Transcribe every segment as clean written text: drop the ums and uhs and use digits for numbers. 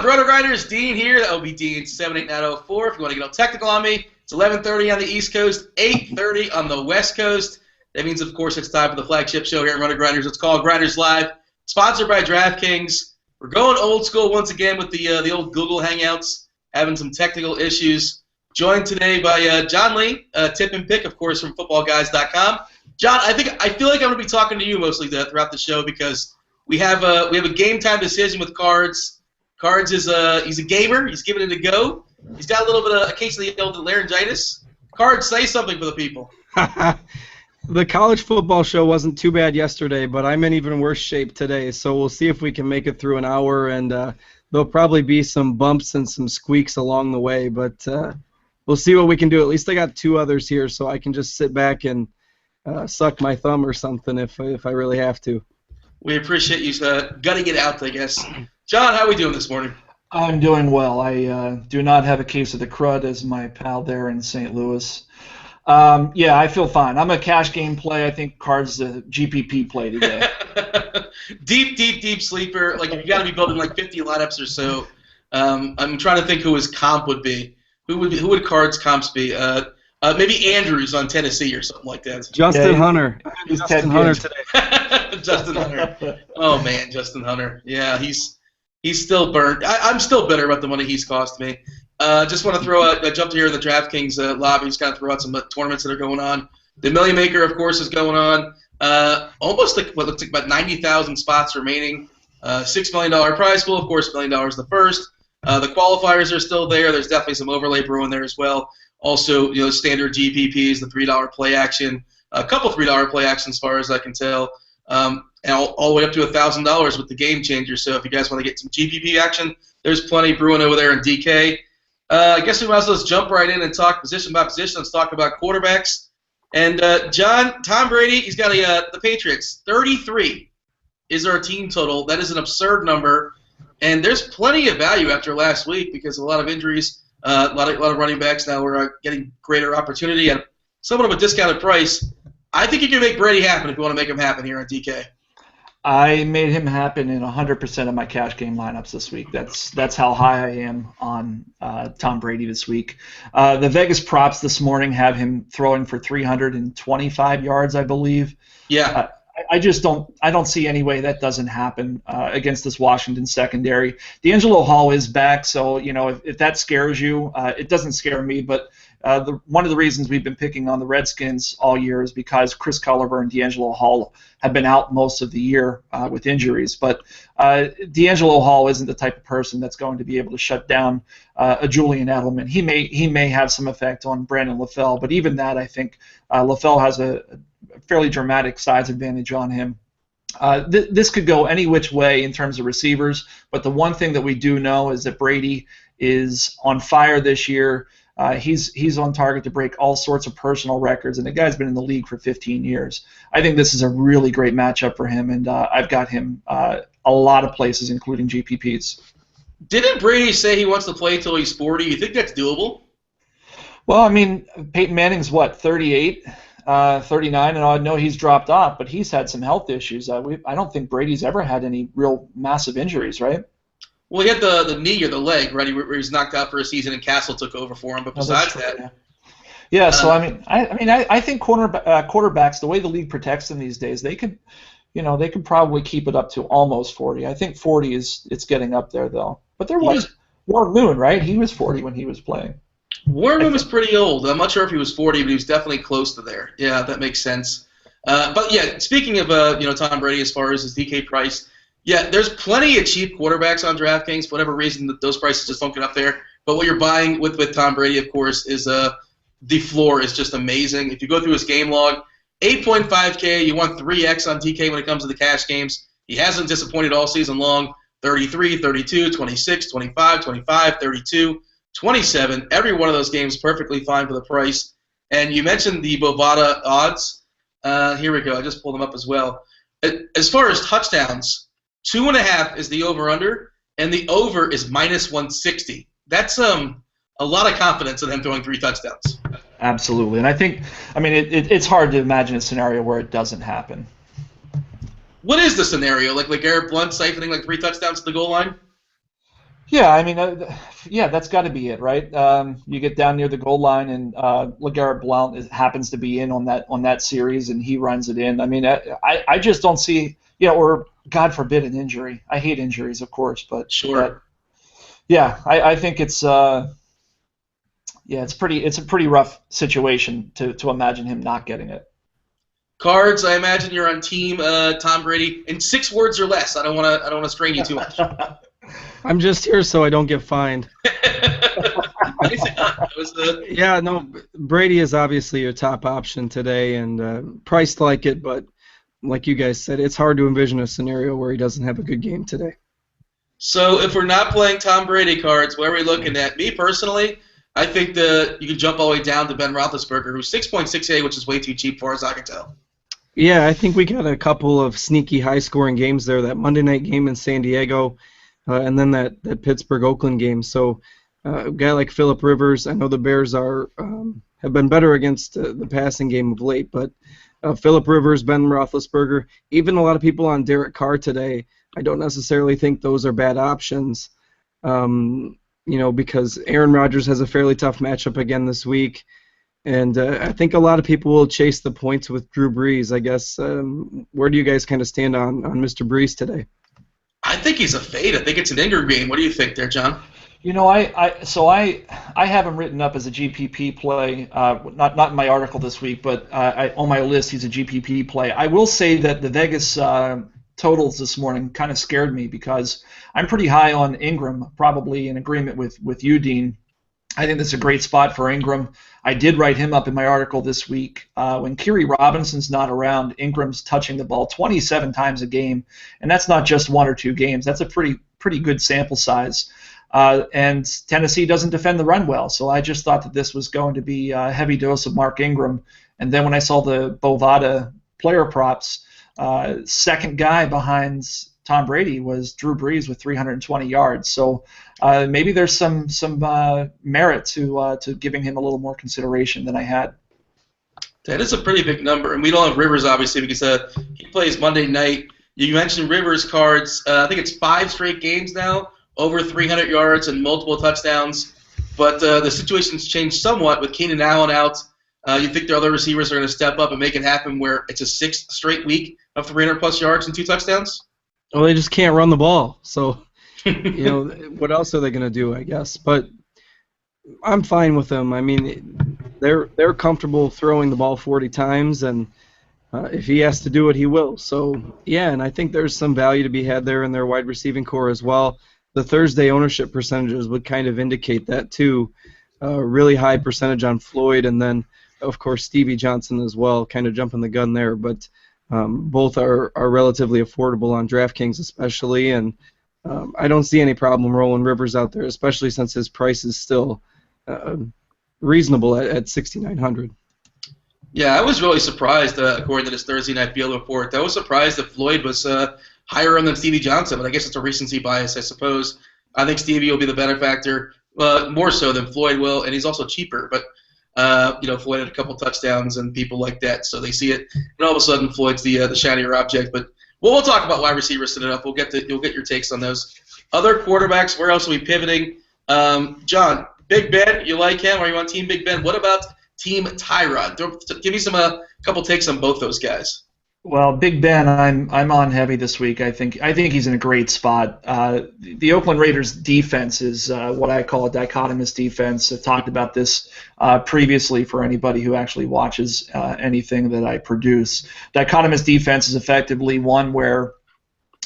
Roto Grinders, Dean here. That will be Dean 78904. If you want to get all technical on me, it's 11:30 on the East Coast, 8:30 on the West Coast. That means, of course, it's time for the flagship show here at Roto Grinders. It's called Grinders Live, sponsored by DraftKings. We're going old school once again with the old Google Hangouts, having some technical issues. Joined today by John Lee, tip and pick, of course, from footballguys.com. John, I feel like I'm going to be talking to you mostly throughout the show because we have a game time decision with Cards. Cards is he's a gamer. He's giving it a go. He's got a little bit of a case of the old laryngitis. Cards, say something for the people. The college football show wasn't too bad yesterday, but I'm in even worse shape today. So we'll see if we can make it through an hour, and there'll probably be some bumps and some squeaks along the way. But we'll see what we can do. At least I got two others here, so I can just sit back and suck my thumb or something if I really have to. We appreciate you gutting it out, I guess. John, how are we doing this morning? I'm doing well. I do not have a case of the crud as my pal there in St. Louis. Yeah, I feel fine. I'm a cash game play. I think Cards a GPP play today. Deep sleeper. Like, if you got to be building like 50 lineups or so, I'm trying to think who his comp would be. Who would Cards comps be? Maybe Andrews on Tennessee or something like that. Justin Hunter. Justin Hunter today. Justin Hunter. Oh man, Justin Hunter. Yeah, he's still burnt. I'm still bitter about the money he's cost me. Just want to throw out. I jumped here in the DraftKings lobby. Just kind of throw out some tournaments that are going on. The Million Maker, of course, is going on. Almost like what looks like about 90,000 spots remaining. $6 million prize pool, of course, $1 million the first. The qualifiers are still there. There's definitely some overlay brewing there as well. Also, standard GPPs, the $3 play action, a couple $3 play actions as far as I can tell, and all the way up to $1,000 with the Game Changer. So if you guys want to get some GPP action, there's plenty brewing over there in DK. I guess we might as well just jump right in and talk position by position. Let's talk about quarterbacks. And John, Tom Brady, he's got the Patriots. 33 is our team total. That is an absurd number, and there's plenty of value after last week because of a lot of injuries. A lot of running backs now are getting greater opportunity at somewhat of a discounted price. I think you can make Brady happen if you want to make him happen here on DK. I made him happen in 100% of my cash game lineups this week. That's how high I am on Tom Brady this week. The Vegas props this morning have him throwing for 325 yards, I believe. Yeah. I don't see any way that doesn't happen against this Washington secondary. D'Angelo Hall is back, so if that scares you, it doesn't scare me. But one of the reasons we've been picking on the Redskins all year is because Chris Culliver and D'Angelo Hall have been out most of the year with injuries. But D'Angelo Hall isn't the type of person that's going to be able to shut down a Julian Edelman. He may have some effect on Brandon LaFell, but even that, I think LaFell has a fairly dramatic size advantage on him. This could go any which way in terms of receivers, but the one thing that we do know is that Brady is on fire this year. He's on target to break all sorts of personal records, and the guy's been in the league for 15 years. I think this is a really great matchup for him, and I've got him a lot of places, including GPPs. Didn't Brady say he wants to play until he's 40? You think that's doable? Well, I mean, Peyton Manning's, 38? 39, and I know he's dropped off, but he's had some health issues. I don't think Brady's ever had any real massive injuries, right? Well, he had the knee or the leg, right, where he was knocked out for a season, and Castle took over for him. But besides that, yeah. So I think quarterbacks, the way the league protects them these days, they could probably keep it up to almost 40. I think 40 it's getting up there though. But there was Warren Moon, right? He was 40 when he was playing. Warren Moon was pretty old. I'm not sure if he was 40, but he was definitely close to there. Yeah, that makes sense. But yeah, speaking of Tom Brady as far as his DK price, yeah, there's plenty of cheap quarterbacks on DraftKings. For whatever reason, those prices just don't get up there. But what you're buying with Tom Brady, of course, is the floor is just amazing. If you go through his game log, 8.5K, you want 3X on DK when it comes to the cash games. He hasn't disappointed all season long. 33, 32, 26, 25, 25, 32. 27. Every one of those games perfectly fine for the price. And you mentioned the Bovada odds. Here we go. I just pulled them up as well. As far as touchdowns, 2.5 is the over/under, and the over is -160. That's a lot of confidence in him throwing 3 touchdowns. Absolutely. And I think, it's hard to imagine a scenario where it doesn't happen. What is the scenario? Like Garrett Blount siphoning 3 touchdowns to the goal line? Yeah, I mean, yeah, that's got to be it, right? You get down near the goal line, and LeGarrette Blount happens to be in on that series, and he runs it in. I mean, I just don't see, or God forbid an injury. I hate injuries, of course, but Sure. yeah, I think it's a pretty rough situation to imagine him not getting it. Cards, I imagine you're on team Tom Brady in 6 words or less. I don't want to strain you too much. I'm just here so I don't get fined. Nicely done. That was the Yeah, no, Brady is obviously your top option today, and priced like it, but like you guys said, it's hard to envision a scenario where he doesn't have a good game today. So if we're not playing Tom Brady cards, where are we looking at? Me personally, I think you can jump all the way down to Ben Roethlisberger, who's 6.68, which is way too cheap far as I can tell. Yeah, I think we got a couple of sneaky high-scoring games there. That Monday night game in San Diego, and then that Pittsburgh-Oakland game. So a guy like Phillip Rivers, I know the Bears have been better against the passing game of late, but Phillip Rivers, Ben Roethlisberger, even a lot of people on Derek Carr today, I don't necessarily think those are bad options. Because Aaron Rodgers has a fairly tough matchup again this week. And I think a lot of people will chase the points with Drew Brees. I guess, where do you guys kind of stand on Mr. Brees today? I think he's a fade. I think it's an Ingram game. What do you think there, John? I have him written up as a GPP play, not in my article this week, but on my list he's a GPP play. I will say that the Vegas totals this morning kind of scared me because I'm pretty high on Ingram, probably in agreement with you, Dean. I think that's a great spot for Ingram. I did write him up in my article this week. When Kerry Robinson's not around, Ingram's touching the ball 27 times a game, and that's not just 1 or 2 games. That's a pretty good sample size. And Tennessee doesn't defend the run well, so I just thought that this was going to be a heavy dose of Mark Ingram. And then when I saw the Bovada player props, second guy behind Tom Brady was Drew Brees with 320 yards. So maybe there's some merit to giving him a little more consideration than I had. That is a pretty big number, and we don't have Rivers obviously because he plays Monday night. You mentioned Rivers cards. I think it's 5 straight games now, over 300 yards and multiple touchdowns. But the situation's changed somewhat with Keenan Allen out. You think the other receivers are going to step up and make it happen where it's a 6th straight week of 300-plus yards and 2 touchdowns? Well, they just can't run the ball. So, what else are they going to do, I guess? But I'm fine with them. I mean, they're comfortable throwing the ball 40 times, and if he has to do it, he will. So, yeah, and I think there's some value to be had there in their wide receiving core as well. The Thursday ownership percentages would kind of indicate that, too. Really high percentage on Floyd, and then, of course, Stevie Johnson as well, kind of jumping the gun there. But both are relatively affordable on DraftKings especially, and I don't see any problem rolling Rivers out there, especially since his price is still reasonable at $6,900. Yeah, I was really surprised, according to this Thursday Night Field report. I was surprised that Floyd was higher on than Stevie Johnson, but I guess it's a recency bias, I suppose. I think Stevie will be the benefactor, more so than Floyd will, and he's also cheaper. But Floyd had a couple touchdowns and people like that, so they see it, and all of a sudden Floyd's the shinier object. But we'll talk about wide receivers soon enough. You'll get your takes on those. Other quarterbacks, where else are we pivoting? John, Big Ben, you like him? Are you on Team Big Ben? What about Team Tyrod? Give me a couple takes on both those guys. Well, Big Ben, I'm on heavy this week. I think he's in a great spot. The Oakland Raiders defense is what I call a dichotomous defense. I've talked about this previously for anybody who actually watches anything that I produce. Dichotomous defense is effectively one where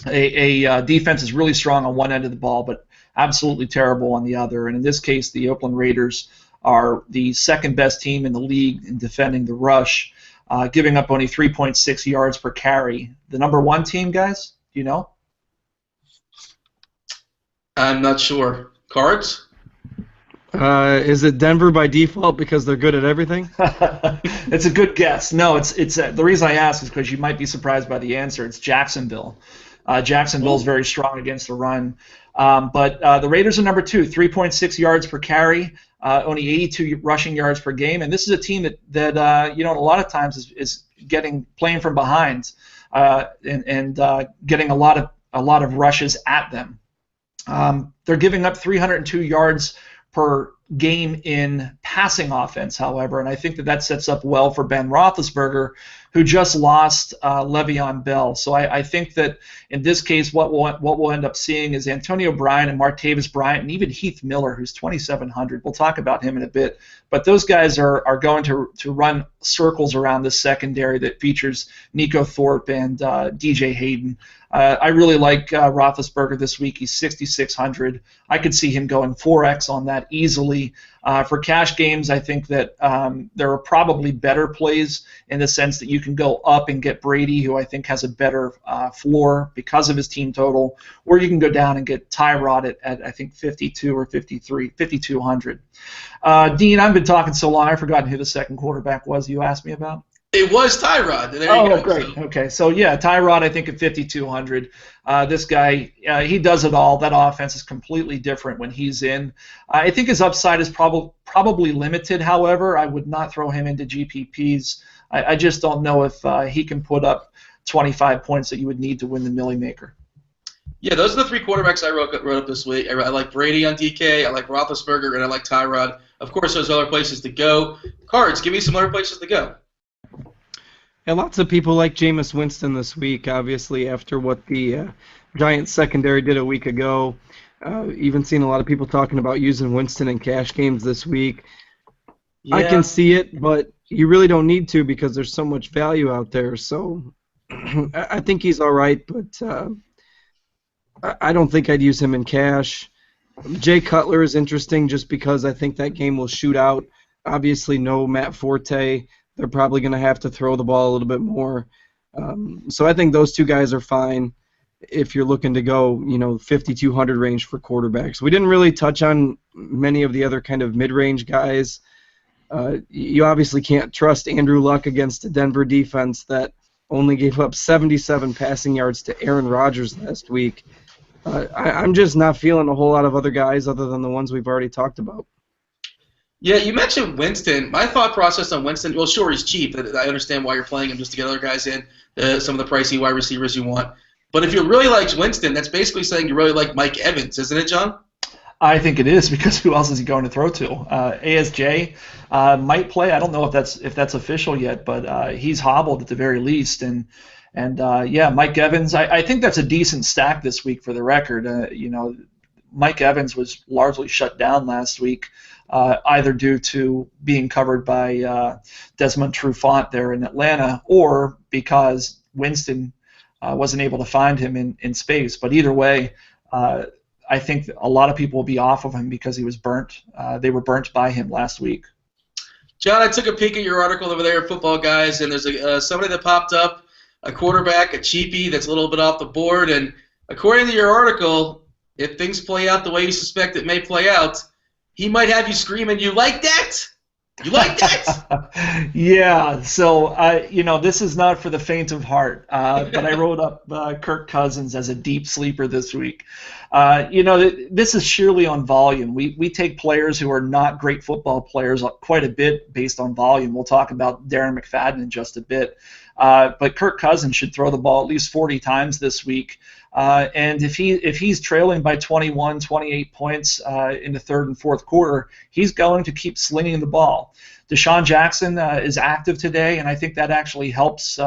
a defense is really strong on one end of the ball, but absolutely terrible on the other. And in this case, the Oakland Raiders are the second best team in the league in defending the rush. Giving up only 3.6 yards per carry. The number 1 team, guys, do you know? I'm not sure. Cards? Is it Denver by default because they're good at everything? It's a good guess. No, it's the reason I ask is because you might be surprised by the answer. It's Jacksonville. Jacksonville's very strong against the run. But the Raiders are number 2, 3.6 yards per carry, only 82 rushing yards per game, and this is a team that a lot of times is playing from behind and getting a lot of rushes at them. They're giving up 302 yards per game in passing offense, however, and I think that sets up well for Ben Roethlisberger, who just lost Le'Veon Bell. So I think that in this case, what we'll end up seeing is Antonio Bryant and Martavis Bryant and even Heath Miller, who's 2,700. We'll talk about him in a bit, but those guys are going to run circles around this secondary that features Nico Thorpe and DJ Hayden. I really like Roethlisberger this week. He's 6,600. I could see him going 4x on that easily. For cash games, I think that there are probably better plays in the sense that you can go up and get Brady, who I think has a better floor because of his team total, or you can go down and get Tyrod at I think 52 or 53, 5,200. Dean, I've been talking so long, I've forgotten who the second quarterback was you asked me about. It was Tyrod. There you go. Great. So. Okay, so yeah, Tyrod, I think at 5,200. This guy, he does it all. That offense is completely different when he's in. I think his upside is probably limited. However, I would not throw him into GPPs. I just don't know if he can put up 25 points that you would need to win the Millie Maker. Yeah, those are the three quarterbacks I wrote up this week. I like Brady on DK, I like Roethlisberger, and I like Tyrod. Of course, there's other places to go. Cards, give me some other places to go. And lots of people like Jameis Winston this week, obviously, after what the Giants secondary did a week ago. Even seen a lot of people talking about using Winston in cash games this week. Yeah. I can see it, but you really don't need to because there's so much value out there. So I think he's all right, but I don't think I'd use him in cash. Jay Cutler is interesting just because I think that game will shoot out. Obviously, no Matt Forte. They're probably going to have to throw the ball a little bit more. So I think those two guys are fine if you're looking to go, 5,200 range for quarterbacks. We didn't really touch on many of the other kind of mid-range guys. You obviously can't trust Andrew Luck against a Denver defense that only gave up 77 passing yards to Aaron Rodgers last week. I'm just not feeling a whole lot of other guys other than the ones we've already talked about. Yeah, you mentioned Winston. My thought process on Winston, well, sure, he's cheap. I understand why you're playing him just to get other guys in, some of the pricey wide receivers you want. But if you really like Winston, that's basically saying you really like Mike Evans, isn't it, John? I think it is because who else is he going to throw to? ASJ might play. I don't know if that's official yet, but he's hobbled at the very least. And Mike Evans. I think that's a decent stack this week for the record. Mike Evans was largely shut down last week. Either due to being covered by Desmond Trufant there in Atlanta or because Winston wasn't able to find him in space. But either way, I think a lot of people will be off of him because he was burnt. They were burnt by him last week. John, I took a peek at your article over there, Football Guys, and there's somebody that popped up, a quarterback, a cheapie that's a little bit off the board. And according to your article, if things play out the way you suspect it may play out, he might have you screaming, "You like that? You like that?" Yeah, so, this is not for the faint of heart, but I wrote up Kirk Cousins as a deep sleeper this week. This is sheerly on volume. We take players who are not great football players quite a bit based on volume. We'll talk about Darren McFadden in just a bit. But Kirk Cousins should throw the ball at least 40 times this week. And if he's trailing by 21, 28 points in the third and fourth quarter, he's going to keep slinging the ball. Deshaun Jackson is active today, and I think that actually helps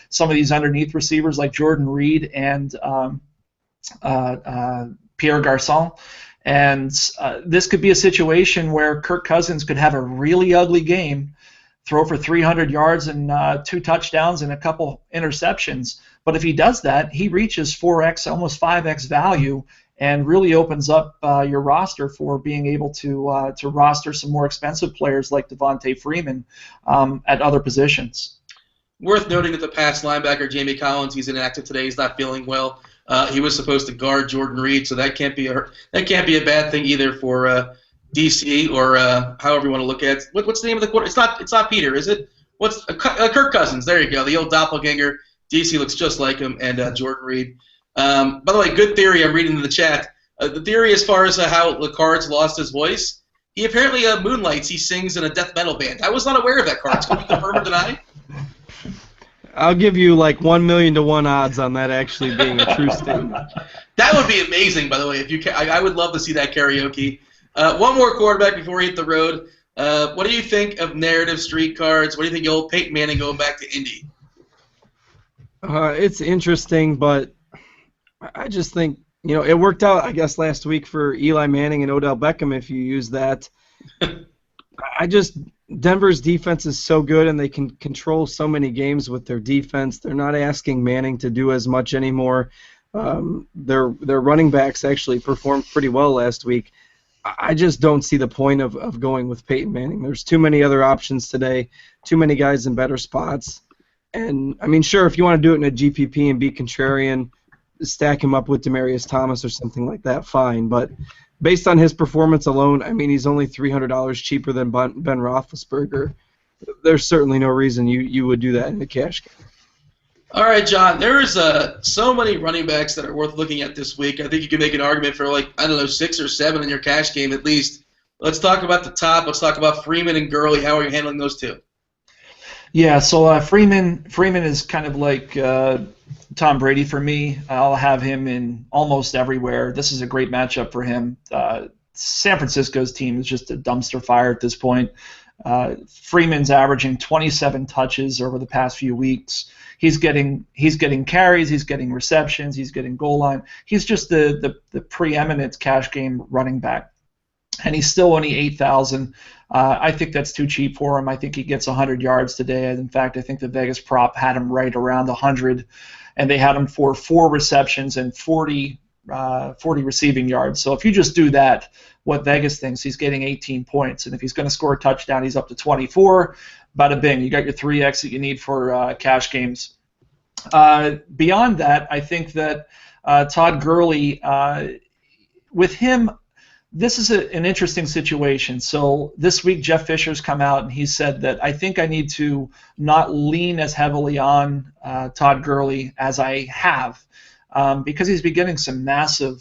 some of these underneath receivers like Jordan Reed and Pierre Garçon. And this could be a situation where Kirk Cousins could have a really ugly game, throw for 300 yards and 2 touchdowns and a couple interceptions. But if he does that, he reaches 4x, almost 5x value, and really opens up your roster for being able to roster some more expensive players like Devontae Freeman at other positions. Worth noting that the Pats linebacker Jamie Collins, he's inactive today. He's not feeling well. He was supposed to guard Jordan Reed, so that can't be a bad thing either for DC or however you want to look at it. What's the name of the quarter? It's not Peter, is it? What's Kirk Cousins? There you go, the old doppelganger. DC looks just like him, and Jordan Reed. By the way, good theory. I'm reading in the chat. The theory as far as how Lecard's lost his voice, he apparently moonlights. He sings in a death metal band. I was not aware of that, Cards. Can you confirm or deny? I'll give you like 1,000,000 to 1 odds on that actually being a true statement. That would be amazing, by the way. If you, I would love to see that karaoke. One more quarterback before we hit the road. What do you think of narrative street cards? What do you think of old Peyton Manning going back to Indy? It's interesting, but I just think, it worked out, I guess, last week for Eli Manning and Odell Beckham if you use that. Denver's defense is so good, and they can control so many games with their defense. They're not asking Manning to do as much anymore. Their running backs actually performed pretty well last week. I just don't see the point of going with Peyton Manning. There's too many other options today, too many guys in better spots. And, I mean, sure, if you want to do it in a GPP and be contrarian, stack him up with Demaryius Thomas or something like that, fine. But based on his performance alone, I mean, he's only $300 cheaper than Ben Roethlisberger. There's certainly no reason you would do that in a cash game. All right, John, there's so many running backs that are worth looking at this week. I think you can make an argument for, 6 or 7 in your cash game at least. Let's talk about the top. Let's talk about Freeman and Gurley. How are you handling those two? Yeah, so Freeman is kind of like Tom Brady for me. I'll have him in almost everywhere. This is a great matchup for him. San Francisco's team is just a dumpster fire at this point. Freeman's averaging 27 touches over the past few weeks. He's getting carries, he's getting receptions, he's getting goal line. He's just the preeminent cash game running back. And he's still only 8,000. I think that's too cheap for him. I think he gets 100 yards today. In fact, I think the Vegas prop had him right around 100, and they had him for 4 receptions and 40 receiving yards. So if you just do that, what Vegas thinks, he's getting 18 points. And if he's going to score a touchdown, he's up to 24. Bada bing, you got your 3x that you need for cash games. Beyond that, I think that Todd Gurley, with him, this is an interesting situation. So this week, Jeff Fisher's come out and he said that I think I need to not lean as heavily on Todd Gurley as I have because he's been getting some massive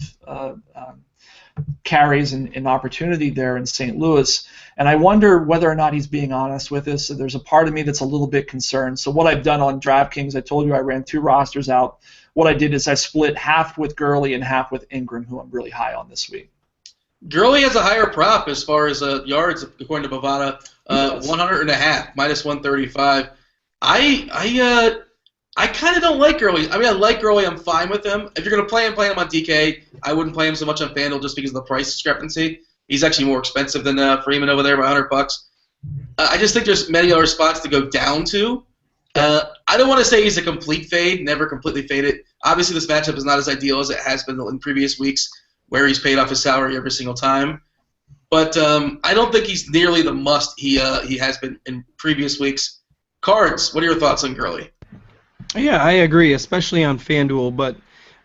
carries and opportunity there in St. Louis. And I wonder whether or not he's being honest with us. So there's a part of me that's a little bit concerned. So what I've done on DraftKings, I told you I ran 2 rosters out. What I did is I split half with Gurley and half with Ingram, who I'm really high on this week. Gurley has a higher prop as far as yards, according to Bovada, 100.5, minus 135. I kind of don't like Gurley. I mean, I like Gurley. I'm fine with him. If you're going to play him on DK. I wouldn't play him so much on FanDuel just because of the price discrepancy. He's actually more expensive than Freeman over there by $100. I just think there's many other spots to go down to. I don't want to say he's a complete fade, never completely faded. Obviously, this matchup is not as ideal as it has been in previous weeks, where he's paid off his salary every single time. But I don't think he's nearly the must he has been in previous weeks. Cards, what are your thoughts on Gurley? Yeah, I agree, especially on FanDuel. But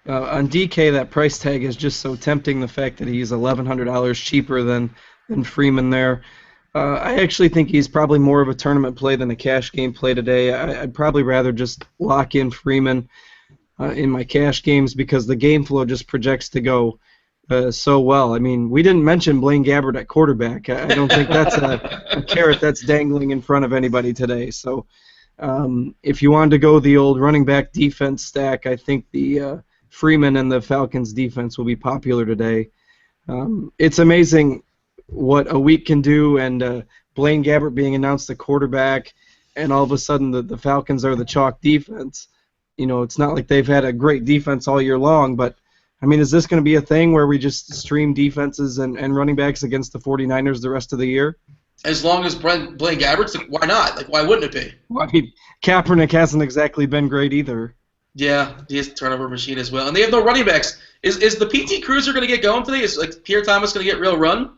on DK, that price tag is just so tempting, the fact that he's $1,100 cheaper than Freeman there. I actually think he's probably more of a tournament play than a cash game play today. I'd probably rather just lock in Freeman in my cash games because the game flow just projects to go so well. I mean, we didn't mention Blaine Gabbert at quarterback. I don't think that's a carrot that's dangling in front of anybody today. So if you wanted to go the old running back defense stack, I think the Freeman and the Falcons defense will be popular today. It's amazing what a week can do, and Blaine Gabbert being announced the quarterback, and all of a sudden the Falcons are the chalk defense. You know, it's not like they've had a great defense all year long, but I mean, is this going to be a thing where we just stream defenses and running backs against the 49ers the rest of the year? As long as Blaine Gabbert's, why not? Like, why wouldn't it be? Well, I mean, Kaepernick hasn't exactly been great either. Yeah, he is a turnover machine as well. And they have no running backs. Is the PT Cruiser going to get going today? Is Pierre Thomas going to get real run?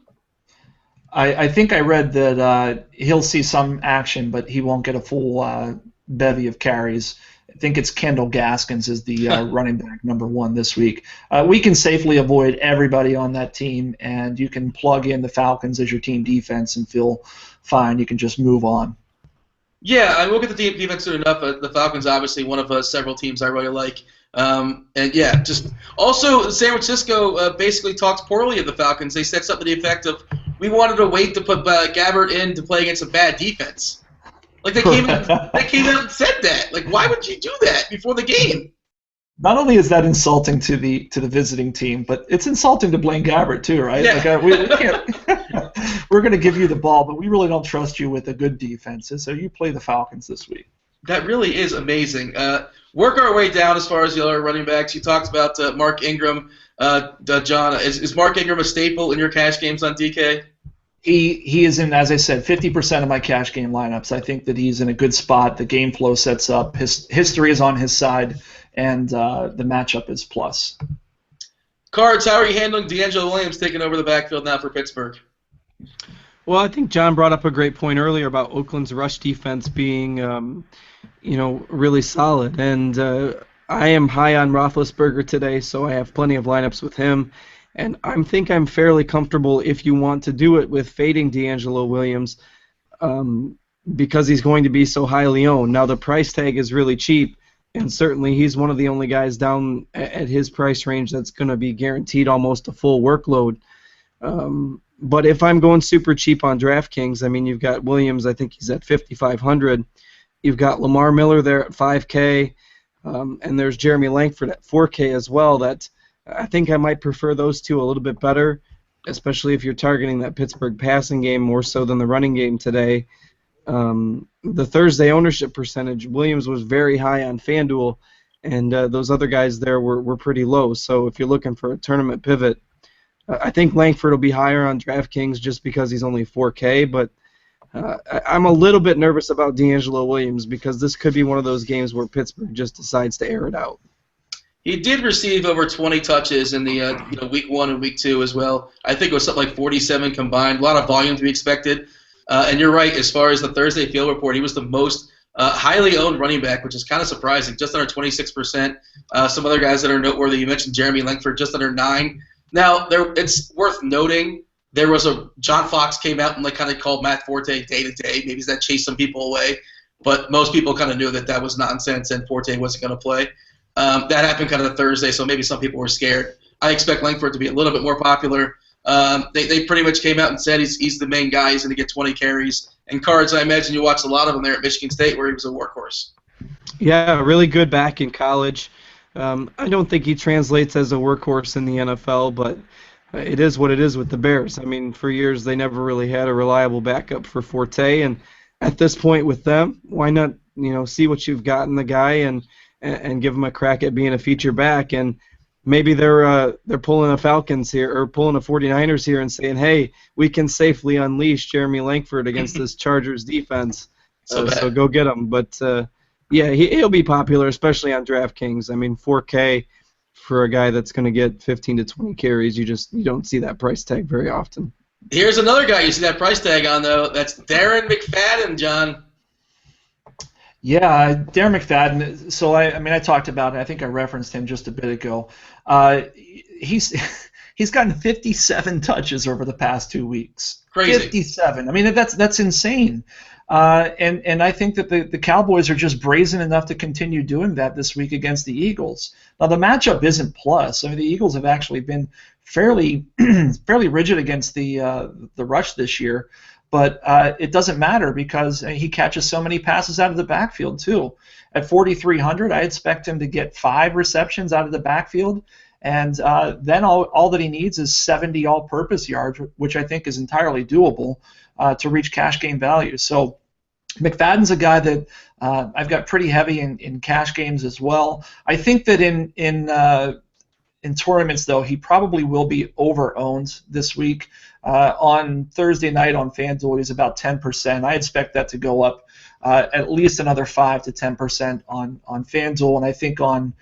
I think I read that he'll see some action, but he won't get a full bevy of carries. I think it's Kendall Gaskins is the running back number 1 this week. We can safely avoid everybody on that team, and you can plug in the Falcons as your team defense and feel fine. You can just move on. Yeah, I look at the defense soon enough. The Falcons, obviously, one of several teams I really like. And yeah, just also San Francisco basically talks poorly of the Falcons. They said something to the effect of, "We wanted to wait to put Gabbert in to play against a bad defense." Like they came out and said that. Like, why would you do that before the game? Not only is that insulting to the visiting team, but it's insulting to Blaine Gabbert too, right? Yeah. Like we can't. We're going to give you the ball, but we really don't trust you with a good defense. So you play the Falcons this week. That really is amazing. Work our way down as far as the other running backs. You talked about Mark Ingram. John, is Mark Ingram a staple in your cash games on DK? He is in, as I said, 50% of my cash game lineups. I think that he's in a good spot. The game flow sets up. His history is on his side, and the matchup is plus. Cards, how are you handling D'Angelo Williams taking over the backfield now for Pittsburgh? Well, I think John brought up a great point earlier about Oakland's rush defense being, really solid. And I am high on Roethlisberger today, so I have plenty of lineups with him. And I think I'm fairly comfortable if you want to do it with fading D'Angelo Williams because he's going to be so highly owned. Now, the price tag is really cheap, and certainly he's one of the only guys down at his price range that's going to be guaranteed almost a full workload. But if I'm going super cheap on DraftKings, I mean, you've got Williams, I think he's at 5,500. You've got Lamar Miller there at 5K, and there's Jeremy Langford at 4K as well. That I think I might prefer those two a little bit better, especially if you're targeting that Pittsburgh passing game more so than the running game today. The Thursday ownership percentage, Williams was very high on FanDuel, and those other guys there were pretty low. So if you're looking for a tournament pivot, I think Langford will be higher on DraftKings just because he's only 4K, but I'm a little bit nervous about D'Angelo Williams because this could be one of those games where Pittsburgh just decides to air it out. He did receive over 20 touches in the week 1 and week 2 as well. I think it was something like 47 combined. A lot of volume to be expected. And you're right, as far as the Thursday field report, he was the most highly owned running back, which is kind of surprising, just under 26%. Some other guys that are noteworthy, you mentioned Jeremy Langford, just under 9%. Now, it's worth noting there was John Fox came out and kind of called Matt Forte day-to-day. Maybe that chased some people away. But most people kind of knew that was nonsense and Forte wasn't going to play. That happened kind of Thursday, so maybe some people were scared. I expect Langford to be a little bit more popular. They pretty much came out and said he's the main guy. He's going to get 20 carries. And Cards, I imagine you watched a lot of him there at Michigan State where he was a workhorse. Yeah, really good back in college. I don't think he translates as a workhorse in the NFL, but it is what it is with the Bears. I mean, for years they never really had a reliable backup for Forte, and at this point with them, why not see what you've got in the guy and give him a crack at being a feature back, and maybe they're pulling the Falcons here or pulling the 49ers here and saying, hey, we can safely unleash Jeremy Langford against this Chargers defense, so go get him. But yeah, he'll be popular, especially on DraftKings. I mean, 4K for a guy that's going to get 15 to 20 carries, you don't see that price tag very often. Here's another guy you see that price tag on, though. That's Darren McFadden, John. Yeah, Darren McFadden. So I talked about it. I think I referenced him just a bit ago. He's gotten 57 touches over the past 2 weeks. Crazy. 57. I mean, that's insane. And I think that the Cowboys are just brazen enough to continue doing that this week against the Eagles. Now the matchup isn't plus. I mean, the Eagles have actually been fairly rigid against the rush this year. But it doesn't matter because he catches so many passes out of the backfield too. At 4,300, I expect him to get 5 receptions out of the backfield, and then all that he needs is 70 all-purpose yards, which I think is entirely doable to reach cash game value. So McFadden's a guy that I've got pretty heavy in cash games as well. I think that in tournaments, though, he probably will be over-owned this week. On Thursday night on FanDuel, he's about 10%. I expect that to go up at least another 5 to 10% on FanDuel, and I think on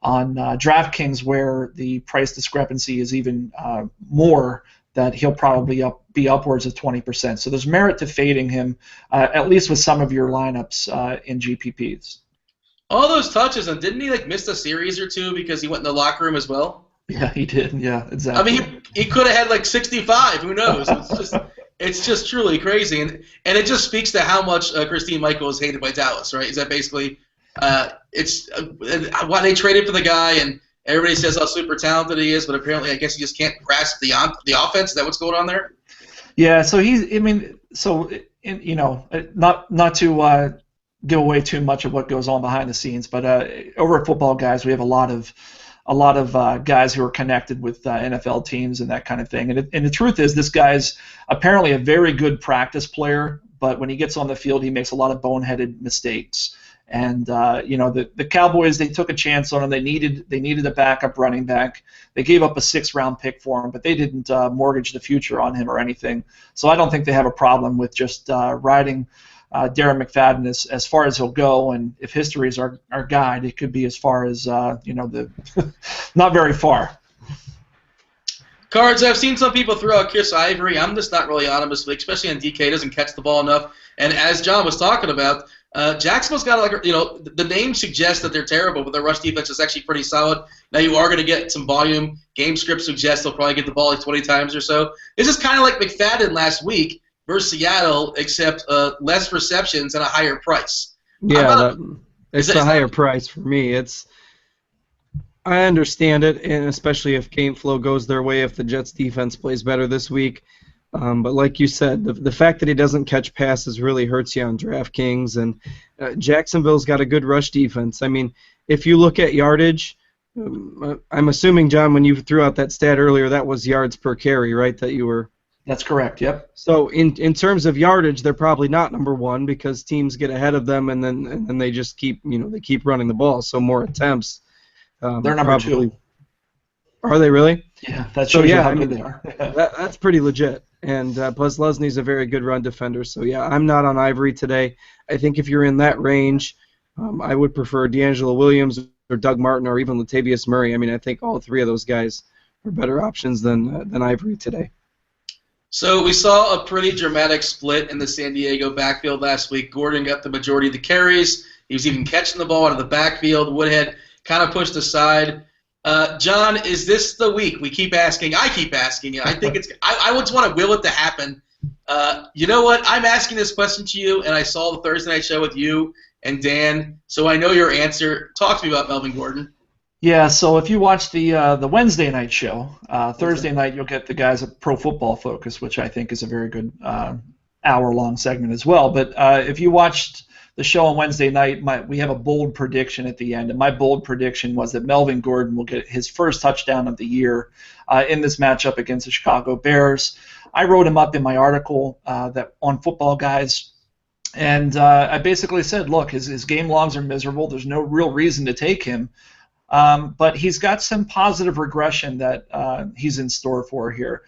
DraftKings, where the price discrepancy is even more, that he'll probably be upwards of 20%. So there's merit to fading him, at least with some of your lineups in GPPs. All those touches, and didn't he miss a series or two because he went in the locker room as well? Yeah, he did. Yeah, exactly. I mean, he could have had 65. Who knows? It's just truly crazy, and it just speaks to how much Christine Michael is hated by Dallas, right? Is that basically it's why they traded for the guy, and everybody says how super talented he is, but apparently I guess he just can't grasp the offense. Is that what's going on there? Yeah. So not to give away too much of what goes on behind the scenes, but over at Football Guys, we have a lot of guys who are connected with NFL teams and that kind of thing. And the truth is, this guy's apparently a very good practice player, but when he gets on the field, he makes a lot of boneheaded mistakes. And the Cowboys, they took a chance on him. They needed a backup running back. They gave up a 6th-round pick for him, but they didn't mortgage the future on him or anything. So I don't think they have a problem with just riding Darren McFadden as far as he'll go. And if history is our guide, it could be as far as the not very far. Cards, I've seen some people throw out Chris Ivory. I'm just not really on him this week, especially on DK. Doesn't catch the ball enough. And as John was talking about, Jacksonville's got the name suggests that they're terrible, but their rush defense is actually pretty solid. Now you are going to get some volume. Game script suggests they'll probably get the ball like 20 times or so. This is kind of like McFadden last week versus Seattle, except less receptions and a higher price. Yeah, it's a higher price for me. I understand it, and especially if game flow goes their way, if the Jets' defense plays better this week. But like you said, the fact that he doesn't catch passes really hurts you on DraftKings, and Jacksonville's got a good rush defense. I mean, if you look at yardage, I'm assuming, John, when you threw out that stat earlier, that was yards per carry, right? That's correct. Yep. So in terms of yardage, they're probably not number one because teams get ahead of them, and then they just keep running the ball. So more attempts. They're number two. Are they really? Yeah, that shows you how good they are. That's pretty legit. And plus, Lesney's a very good run defender. So, yeah, I'm not on Ivory today. I think if you're in that range, I would prefer D'Angelo Williams or Doug Martin or even Latavius Murray. I mean, I think all three of those guys are better options than Ivory today. So we saw a pretty dramatic split in the San Diego backfield last week. Gordon got the majority of the carries. He was even catching the ball out of the backfield. Woodhead kind of pushed aside. John, is this the week? I keep asking. I think I just want to will it to happen. You know what? I'm asking this question to you, and I saw the Thursday night show with you and Dan, so I know your answer. Talk to me about Melvin Gordon. Yeah, so if you watch the Wednesday night show, Thursday night you'll get the guys at Pro Football Focus, which I think is a very good hour-long segment as well. But if you watched the show on Wednesday night, we have a bold prediction at the end, and my bold prediction was that Melvin Gordon will get his first touchdown of the year in this matchup against the Chicago Bears. I wrote him up in my article that on Football Guys, and I basically said, look, his game logs are miserable. There's no real reason to take him, but he's got some positive regression that he's in store for here.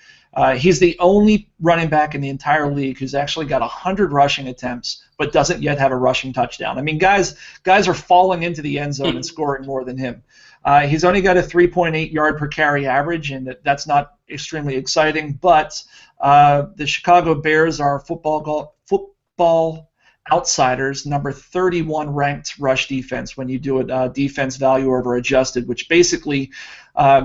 He's the only running back in the entire league who's actually got 100 rushing attempts but doesn't yet have a rushing touchdown. I mean, guys are falling into the end zone and scoring more than him. He's only got a 3.8 yard per carry average, and that's not extremely exciting, but the Chicago Bears are football outsiders, number 31 ranked rush defense when you do a defense value over adjusted, which basically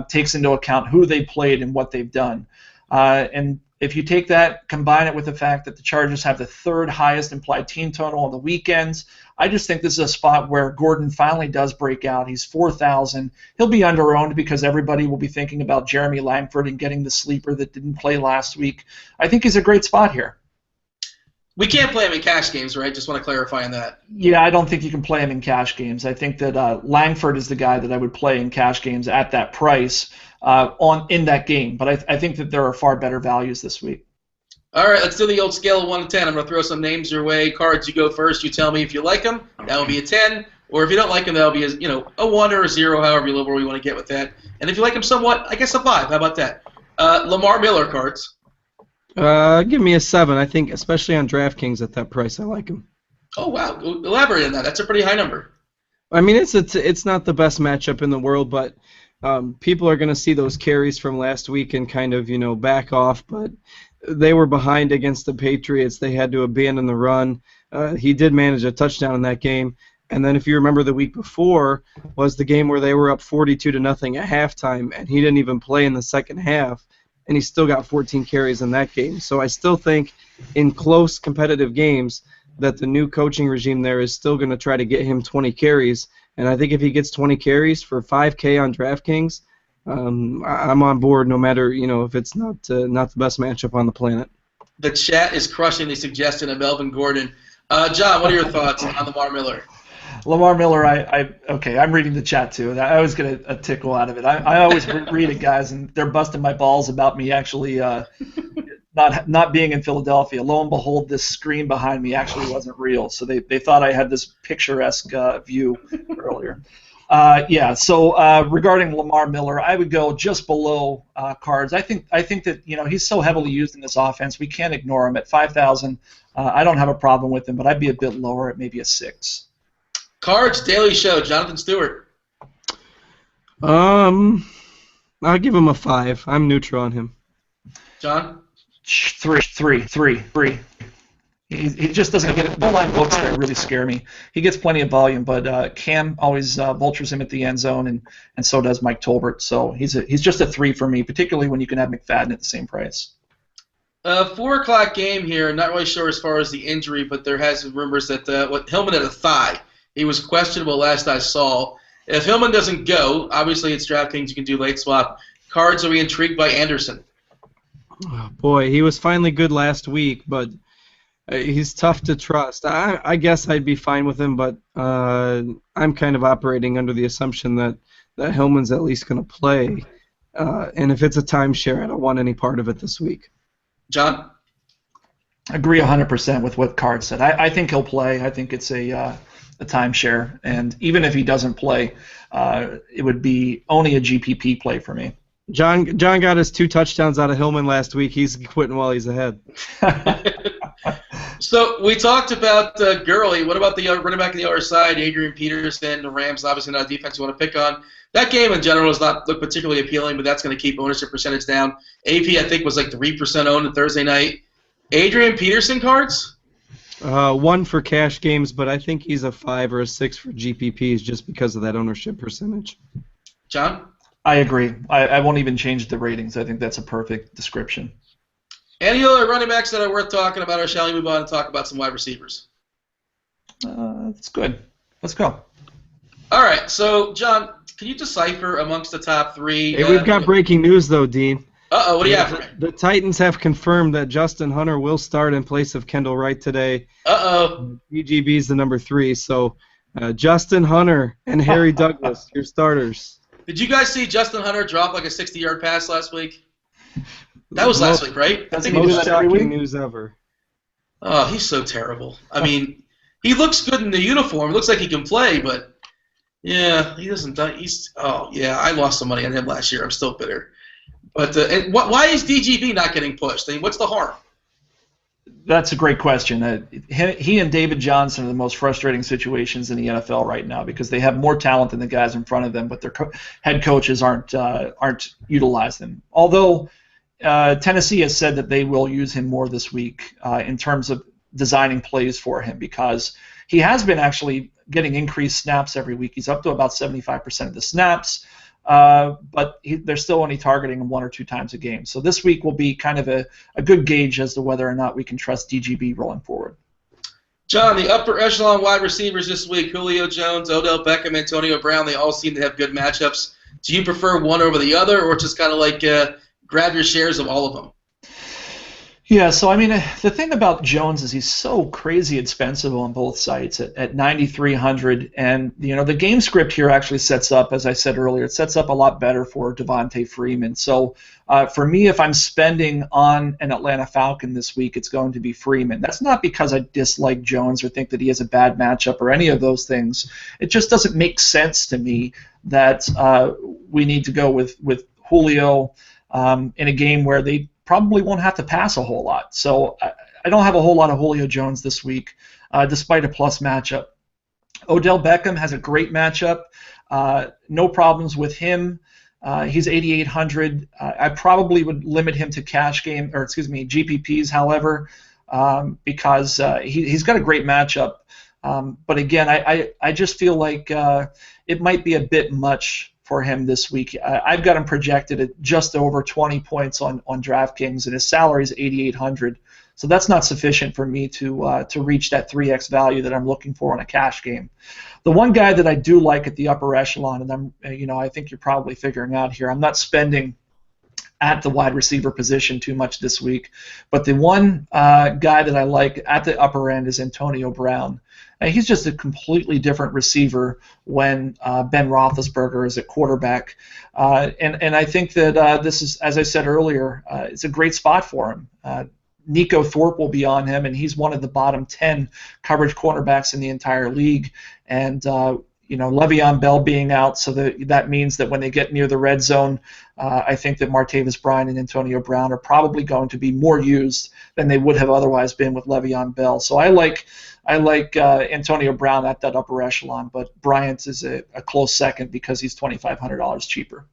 takes into account who they played and what they've done. And if you take that, combine it with the fact that the Chargers have the third highest implied team total on the weekends, I just think this is a spot where Gordon finally does break out. He's 4,000. He'll be under-owned because everybody will be thinking about Jeremy Langford and getting the sleeper that didn't play last week. I think he's a great spot here. We can't play him in cash games, right? Just want to clarify on that. Yeah, I don't think you can play him in cash games. I think that Langford is the guy that I would play in cash games at that price in that game. But I think that there are far better values this week. All right, let's do the old scale of 1 to 10. I'm going to throw some names your way. Cards, you go first. You tell me if you like them. That will be a 10. Or if you don't like them, that will be a 1 or a 0, however you want to get with that. And if you like them somewhat, I guess a 5. How about that? Lamar Miller, Cards. Give me a 7. I think, especially on DraftKings at that price, I like him. Oh, wow. Elaborate on that. That's a pretty high number. I mean, it's not the best matchup in the world, but people are going to see those carries from last week and kind of, back off. But they were behind against the Patriots. They had to abandon the run. He did manage a touchdown in that game. And then if you remember the week before was the game where they were up 42-0 at halftime, and he didn't even play in the second half. And he still got 14 carries in that game. So I still think in close competitive games that the new coaching regime there is still going to try to get him 20 carries. And I think if he gets 20 carries for $5K on DraftKings, I'm on board no matter if it's not the best matchup on the planet. The chat is crushing the suggestion of Melvin Gordon. John, what are your thoughts on Lamar Miller? Lamar Miller, okay, I'm reading the chat too. I always get a tickle out of it. I always read it, guys, and they're busting my balls about me actually not being in Philadelphia. Lo and behold, this screen behind me actually wasn't real, so they thought I had this picturesque view earlier. So regarding Lamar Miller, I would go just below Cards. I think that he's so heavily used in this offense, we can't ignore him at 5,000. I don't have a problem with him, but I'd be a bit lower at maybe a 6. Cards Daily Show, Jonathan Stewart. I'll give him a 5. I'm neutral on him. John? 3. He just doesn't get it. The line books there really scare me. He gets plenty of volume, but Cam always vultures him at the end zone, and so does Mike Tolbert. So he's just a 3 for me, particularly when you can have McFadden at the same price. 4 o'clock game here. Not really sure as far as the injury, but there has been rumors that Hillman had a thigh. He was questionable last I saw. If Hillman doesn't go, obviously it's DraftKings. You can do late swap. Cards, are we intrigued by Anderson? Oh, boy, he was finally good last week, but he's tough to trust. I guess I'd be fine with him, but I'm kind of operating under the assumption that Hillman's at least going to play. And if it's a timeshare, I don't want any part of it this week. John? I agree 100% with what Card said. I think he'll play. I think it's a timeshare, and even if he doesn't play, it would be only a GPP play for me. John got his 2 touchdowns out of Hillman last week. He's quitting while he's ahead. So we talked about Gurley. What about the running back on the other side, Adrian Peterson? The Rams, obviously not a defense you want to pick on. That game in general does not look particularly appealing, but that's going to keep ownership percentage down. AP, I think, was like 3% owned on Thursday night. Adrian Peterson cards? 1 for cash games, but I think he's a 5 or a 6 for GPPs just because of that ownership percentage. John? I agree. I won't even change the ratings. I think that's a perfect description. Any other running backs that are worth talking about, or shall we move on and talk about some wide receivers? That's good. Let's go. All right. So, John, can you decipher amongst the top 3? Hey, we've got breaking news, though, Dean. Uh-oh, what do you have for me? The Titans have confirmed that Justin Hunter will start in place of Kendall Wright today. Uh-oh. BGB is the number 3, so Justin Hunter and Harry Douglas, your starters. Did you guys see Justin Hunter drop like a 60-yard pass last week? That was last week, right? That's the most shocking news ever. Oh, he's so terrible. I mean, he looks good in the uniform. It looks like he can play, but yeah, he doesn't. I lost some money on him last year. I'm still bitter. But why is DGB not getting pushed? I mean, what's the harm? That's a great question. He and David Johnson are the most frustrating situations in the NFL right now because they have more talent than the guys in front of them, but their head coaches aren't utilizing them. Although Tennessee has said that they will use him more this week in terms of designing plays for him because he has been actually getting increased snaps every week. He's up to about 75% of the snaps. But they're still only targeting him 1 or 2 times a game. So this week will be kind of a good gauge as to whether or not we can trust DGB rolling forward. John, the upper echelon wide receivers this week, Julio Jones, Odell Beckham, Antonio Brown, they all seem to have good matchups. Do you prefer one over the other, or just kind of like grab your shares of all of them? Yeah, so I mean, the thing about Jones is he's so crazy expensive on both sites at 9,300, and the game script here actually sets up, as I said earlier, it sets up a lot better for Devontae Freeman. So for me, if I'm spending on an Atlanta Falcon this week, it's going to be Freeman. That's not because I dislike Jones or think that he has a bad matchup or any of those things. It just doesn't make sense to me that we need to go with Julio in a game where they probably won't have to pass a whole lot. So I don't have a whole lot of Julio Jones this week, despite a plus matchup. Odell Beckham has a great matchup. No problems with him. He's 8,800. I probably would limit him to GPPs, however, because he's got a great matchup. But again, I just feel like it might be a bit much for him this week. I've got him projected at just over 20 points on DraftKings, and his salary is 8,800. So that's not sufficient for me to reach that 3x value that I'm looking for in a cash game. The one guy that I do like at the upper echelon, and I think you're probably figuring out here, I'm not spending at the wide receiver position too much this week. But the one guy that I like at the upper end is Antonio Brown. And he's just a completely different receiver when Ben Roethlisberger is at quarterback. And I think that this is, as I said earlier, it's a great spot for him. Nico Thorpe will be on him, and he's one of the bottom 10 coverage cornerbacks in the entire league. And Le'Veon Bell being out, so that means that when they get near the red zone, I think that Martavis Bryant and Antonio Brown are probably going to be more used than they would have otherwise been with Le'Veon Bell. So I like Antonio Brown at that upper echelon, but Bryant is a close second because he's $2,500 cheaper.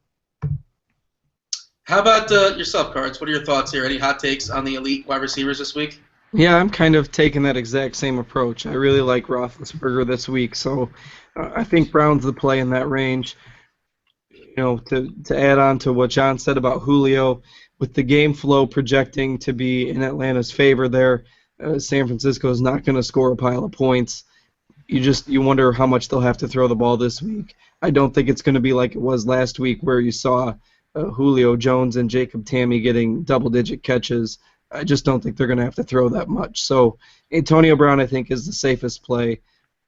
How about yourself, Cards? What are your thoughts here? Any hot takes on the elite wide receivers this week? Yeah, I'm kind of taking that exact same approach. I really like Roethlisberger this week, so I think Brown's the play in that range. To add on to what John said about Julio, with the game flow projecting to be in Atlanta's favor there, San Francisco is not going to score a pile of points. You wonder how much they'll have to throw the ball this week. I don't think it's going to be like it was last week where you saw Julio Jones and Jacob Tamme getting double-digit catches. I just don't think they're going to have to throw that much. So Antonio Brown, I think, is the safest play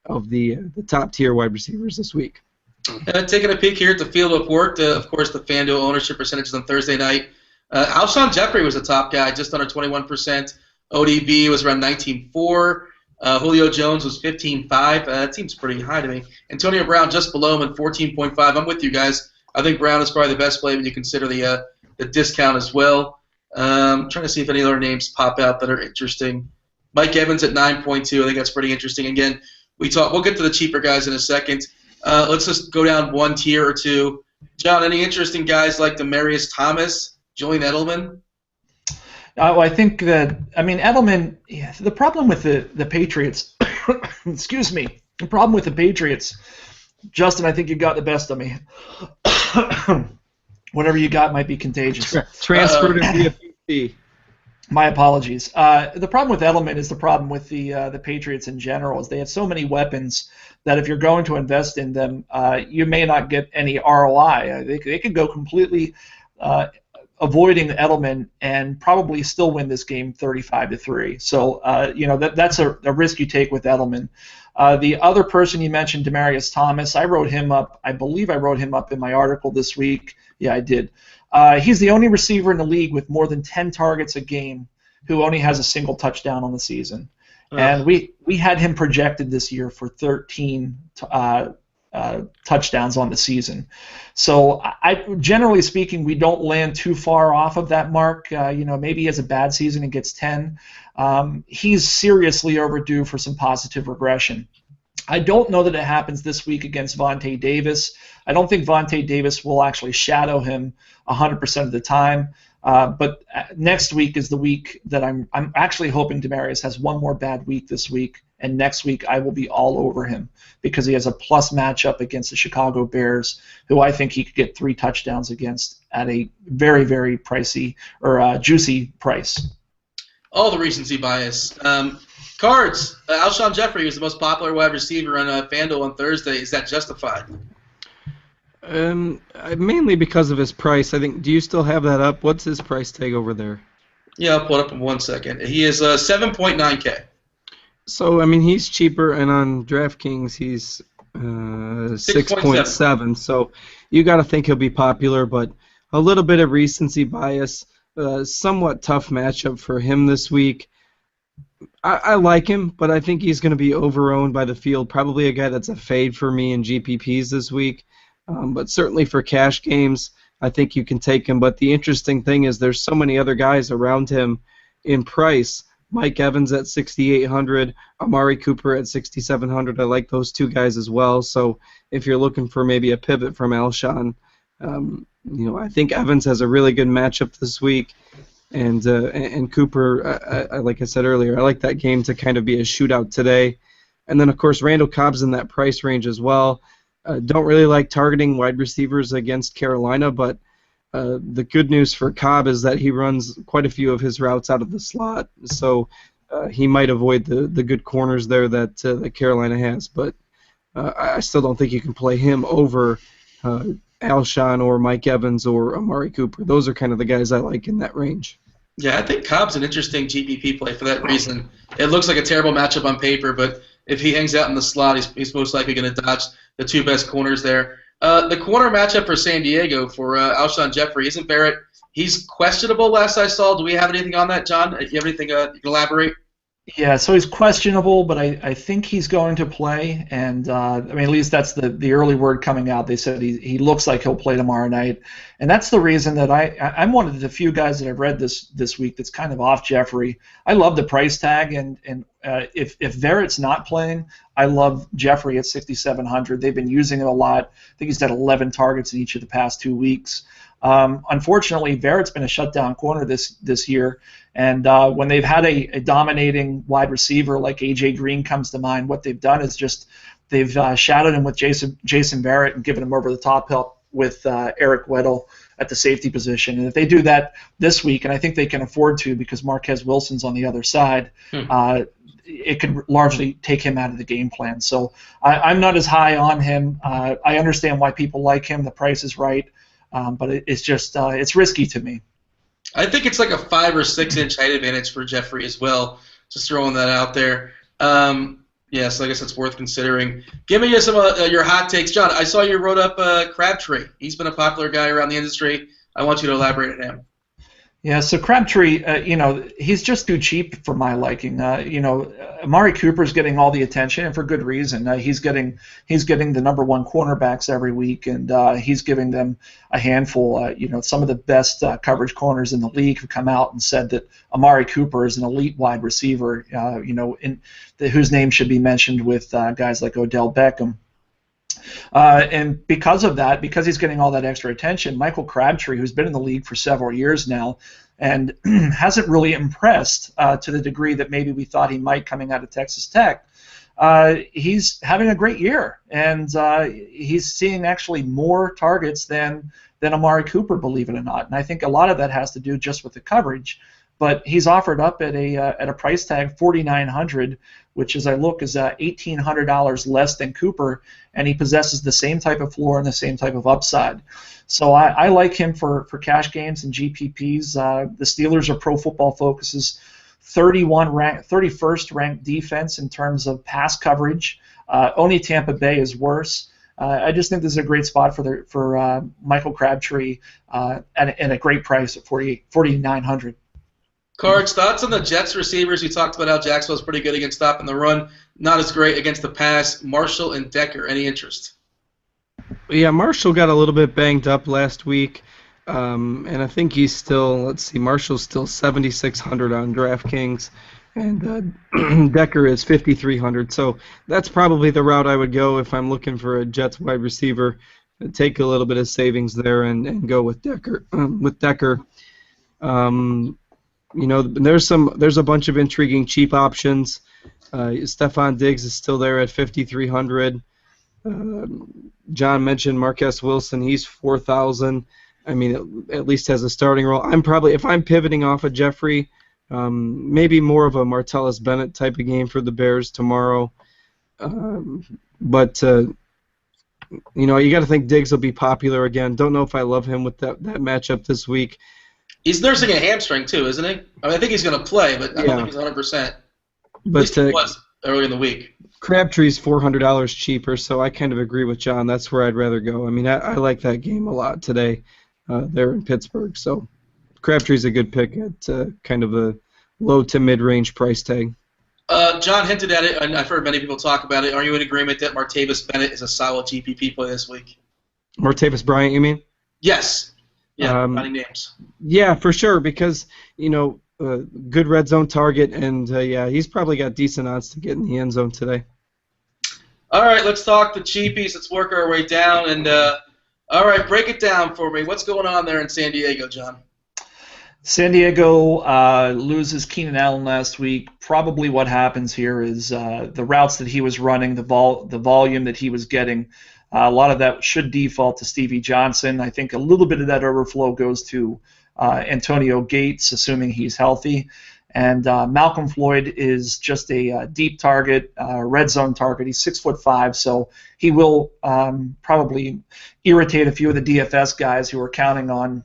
of the top-tier wide receivers this week. Taking a peek here at the field of work, of course, the FanDuel ownership percentages on Thursday night. Alshon Jeffrey was the top guy, just under 21%. ODB was around 19.4. Julio Jones was 15.5. That seems pretty high to me. Antonio Brown just below him at 14.5. I'm with you guys. I think Brown is probably the best play when you consider the discount as well. I'm trying to see if any other names pop out that are interesting. Mike Evans at 9.2. I think that's pretty interesting. Again, we'll get to the cheaper guys in a second. Let's just go down one tier or two. John, any interesting guys like Demaryius Thomas, Julian Edelman? I think that, Edelman, the problem with the Patriots, excuse me, the problem with the Patriots, Justin, I think you got the best of me. Whatever you got might be contagious. Transferred to the My apologies. The problem with Edelman is the problem with the Patriots in general is they have so many weapons that if you're going to invest in them, you may not get any ROI. They could go completely avoiding Edelman and probably still win this game 35-3. So that's a risk you take with Edelman. The other person you mentioned, Demaryius Thomas, I wrote him up. I believe I wrote him up in my article this week. Yeah, I did. He's the only receiver in the league with more than 10 targets a game who only has a single touchdown on the season. And we had him projected this year for 13 touchdowns on the season. So generally speaking, we don't land too far off of that mark. Maybe he has a bad season and gets 10. He's seriously overdue for some positive regression. I don't know that it happens this week against Vontae Davis. I don't think Vontae Davis will actually shadow him 100% of the time. But next week is the week that I'm actually hoping Demaryius has one more bad week this week, and next week I will be all over him because he has a plus matchup against the Chicago Bears, who I think he could get 3 touchdowns against at a very, very pricey or juicy price. All the recency bias. Cards, Alshon Jeffrey was the most popular wide receiver on FanDuel on Thursday. Is that justified? Mainly because of his price. I think. Do you still have that up? What's his price tag over there? Yeah, I'll pull it up in 1 second. He is 7.9K. So he's cheaper, and on DraftKings he's 6.7. So you got to think he'll be popular, but a little bit of recency bias. Somewhat tough matchup for him this week. I like him, but I think he's going to be overowned by the field. Probably a guy that's a fade for me in GPPs this week. But certainly for cash games, I think you can take him. But the interesting thing is there's so many other guys around him in price. Mike Evans at 6,800, Amari Cooper at 6,700. I like those two guys as well. So if you're looking for maybe a pivot from Alshon, I think Evans has a really good matchup this week. And Cooper, like I said earlier, I like that game to kind of be a shootout today. And then, of course, Randall Cobb's in that price range as well. Don't really like targeting wide receivers against Carolina, but the good news for Cobb is that he runs quite a few of his routes out of the slot, so he might avoid the good corners there that Carolina has. But I still don't think you can play him over Alshon or Mike Evans or Amari Cooper. Those are kind of the guys I like in that range. Yeah, I think Cobb's an interesting GPP play for that reason. It looks like a terrible matchup on paper, but if he hangs out in the slot, he's most likely going to dodge the two best corners there. The corner matchup for San Diego for Alshon Jeffrey isn't Barrett. He's questionable last I saw. Do we have anything on that, John? Do you have anything you can elaborate? Yeah, so he's questionable, but I think he's going to play, and I mean, at least that's the early word coming out. They said he looks like he'll play tomorrow night, and that's the reason that I'm one of the few guys that I've read this week that's kind of off Jeffrey. I love the price tag, and if Verrett's not playing, I love Jeffrey at 6,700. They've been using him a lot. I think he's had 11 targets in each of the past 2 weeks. Unfortunately, Verrett's been a shutdown corner this year, and when they've had a dominating wide receiver like A.J. Green comes to mind, what they've done is just they've shadowed him with Jason Verrett and given him over-the-top help with Eric Weddle at the safety position. And if they do that this week, and I think they can afford to because Marquez Wilson's on the other side, it could largely take him out of the game plan. So I'm not as high on him. I understand why people like him. The price is right. But it's just it's risky to me. I think it's like a 5 or 6 inch height advantage for Jeffrey as well. Just throwing that out there. Yeah, so I guess it's worth considering. Give me some of your hot takes, John. I saw you wrote up Crabtree. He's been a popular guy around the industry. I want you to elaborate on him. Yeah, so Crabtree, he's just too cheap for my liking. Amari Cooper's getting all the attention, and for good reason. He's getting the number one cornerbacks every week, and he's giving them a handful. Some of the best coverage corners in the league have come out and said that Amari Cooper is an elite wide receiver. Whose name should be mentioned with guys like Odell Beckham. And because of that, because he's getting all that extra attention, Michael Crabtree, who's been in the league for several years now and hasn't really impressed to the degree that maybe we thought he might coming out of Texas Tech, he's having a great year. And he's seeing actually more targets than Amari Cooper, believe it or not. And I think a lot of that has to do just with the coverage. But he's offered up at a price tag $4,900, which, as I look, is $1,800 less than Cooper, and he possesses the same type of floor and the same type of upside. So I like him for cash games and GPPs. The Steelers are Pro Football Focus's 31st ranked defense in terms of pass coverage. Only Tampa Bay is worse. I just think this is a great spot for Michael Crabtree and a great price at $4,900. Cards, thoughts on the Jets receivers? We talked about how Jacksonville's pretty good against stopping the run, not as great against the pass. Marshall and Decker, any interest? Yeah, Marshall got a little bit banged up last week, and I think he's still, Marshall's still 7,600 on DraftKings, and Decker is 5,300. So that's probably the route I would go if I'm looking for a Jets wide receiver. Take a little bit of savings there and go with Decker. There's a bunch of intriguing cheap options. Stephon Diggs is still there at 5,300. John mentioned Marquez Wilson. He's 4,000. I mean, at least has a starting role. If I'm pivoting off of Jeffrey, maybe more of a Martellus Bennett type of game for the Bears tomorrow. But you got to think Diggs will be popular again. Don't know if I love him with that matchup this week. He's nursing a hamstring too, isn't he? I mean, I think he's going to play, but I don't think he's 100%. But at least he was early in the week. Crabtree's $400 cheaper, so I kind of agree with John. That's where I'd rather go. I mean, I like that game a lot today there in Pittsburgh. So Crabtree's a good pick at kind of a low to mid-range price tag. John hinted at it, and I've heard many people talk about it. Are you in agreement that Martavis Bennett is a solid GPP play this week? Martavis Bryant, you mean? Yes. Yeah, finding names. Yeah, for sure, because, good red zone target, and, he's probably got decent odds to get in the end zone today. All right, let's talk the cheapies. Let's work our way down. And all right, break it down for me. What's going on there in San Diego, John? San Diego loses Keenan Allen last week. Probably what happens here is the routes that he was running, the volume that he was getting, a lot of that should default to Stevie Johnson. I think a little bit of that overflow goes to Antonio Gates, assuming he's healthy. And Malcolm Floyd is just a deep target, red zone target. He's 6'5", so he will probably irritate a few of the DFS guys who are counting on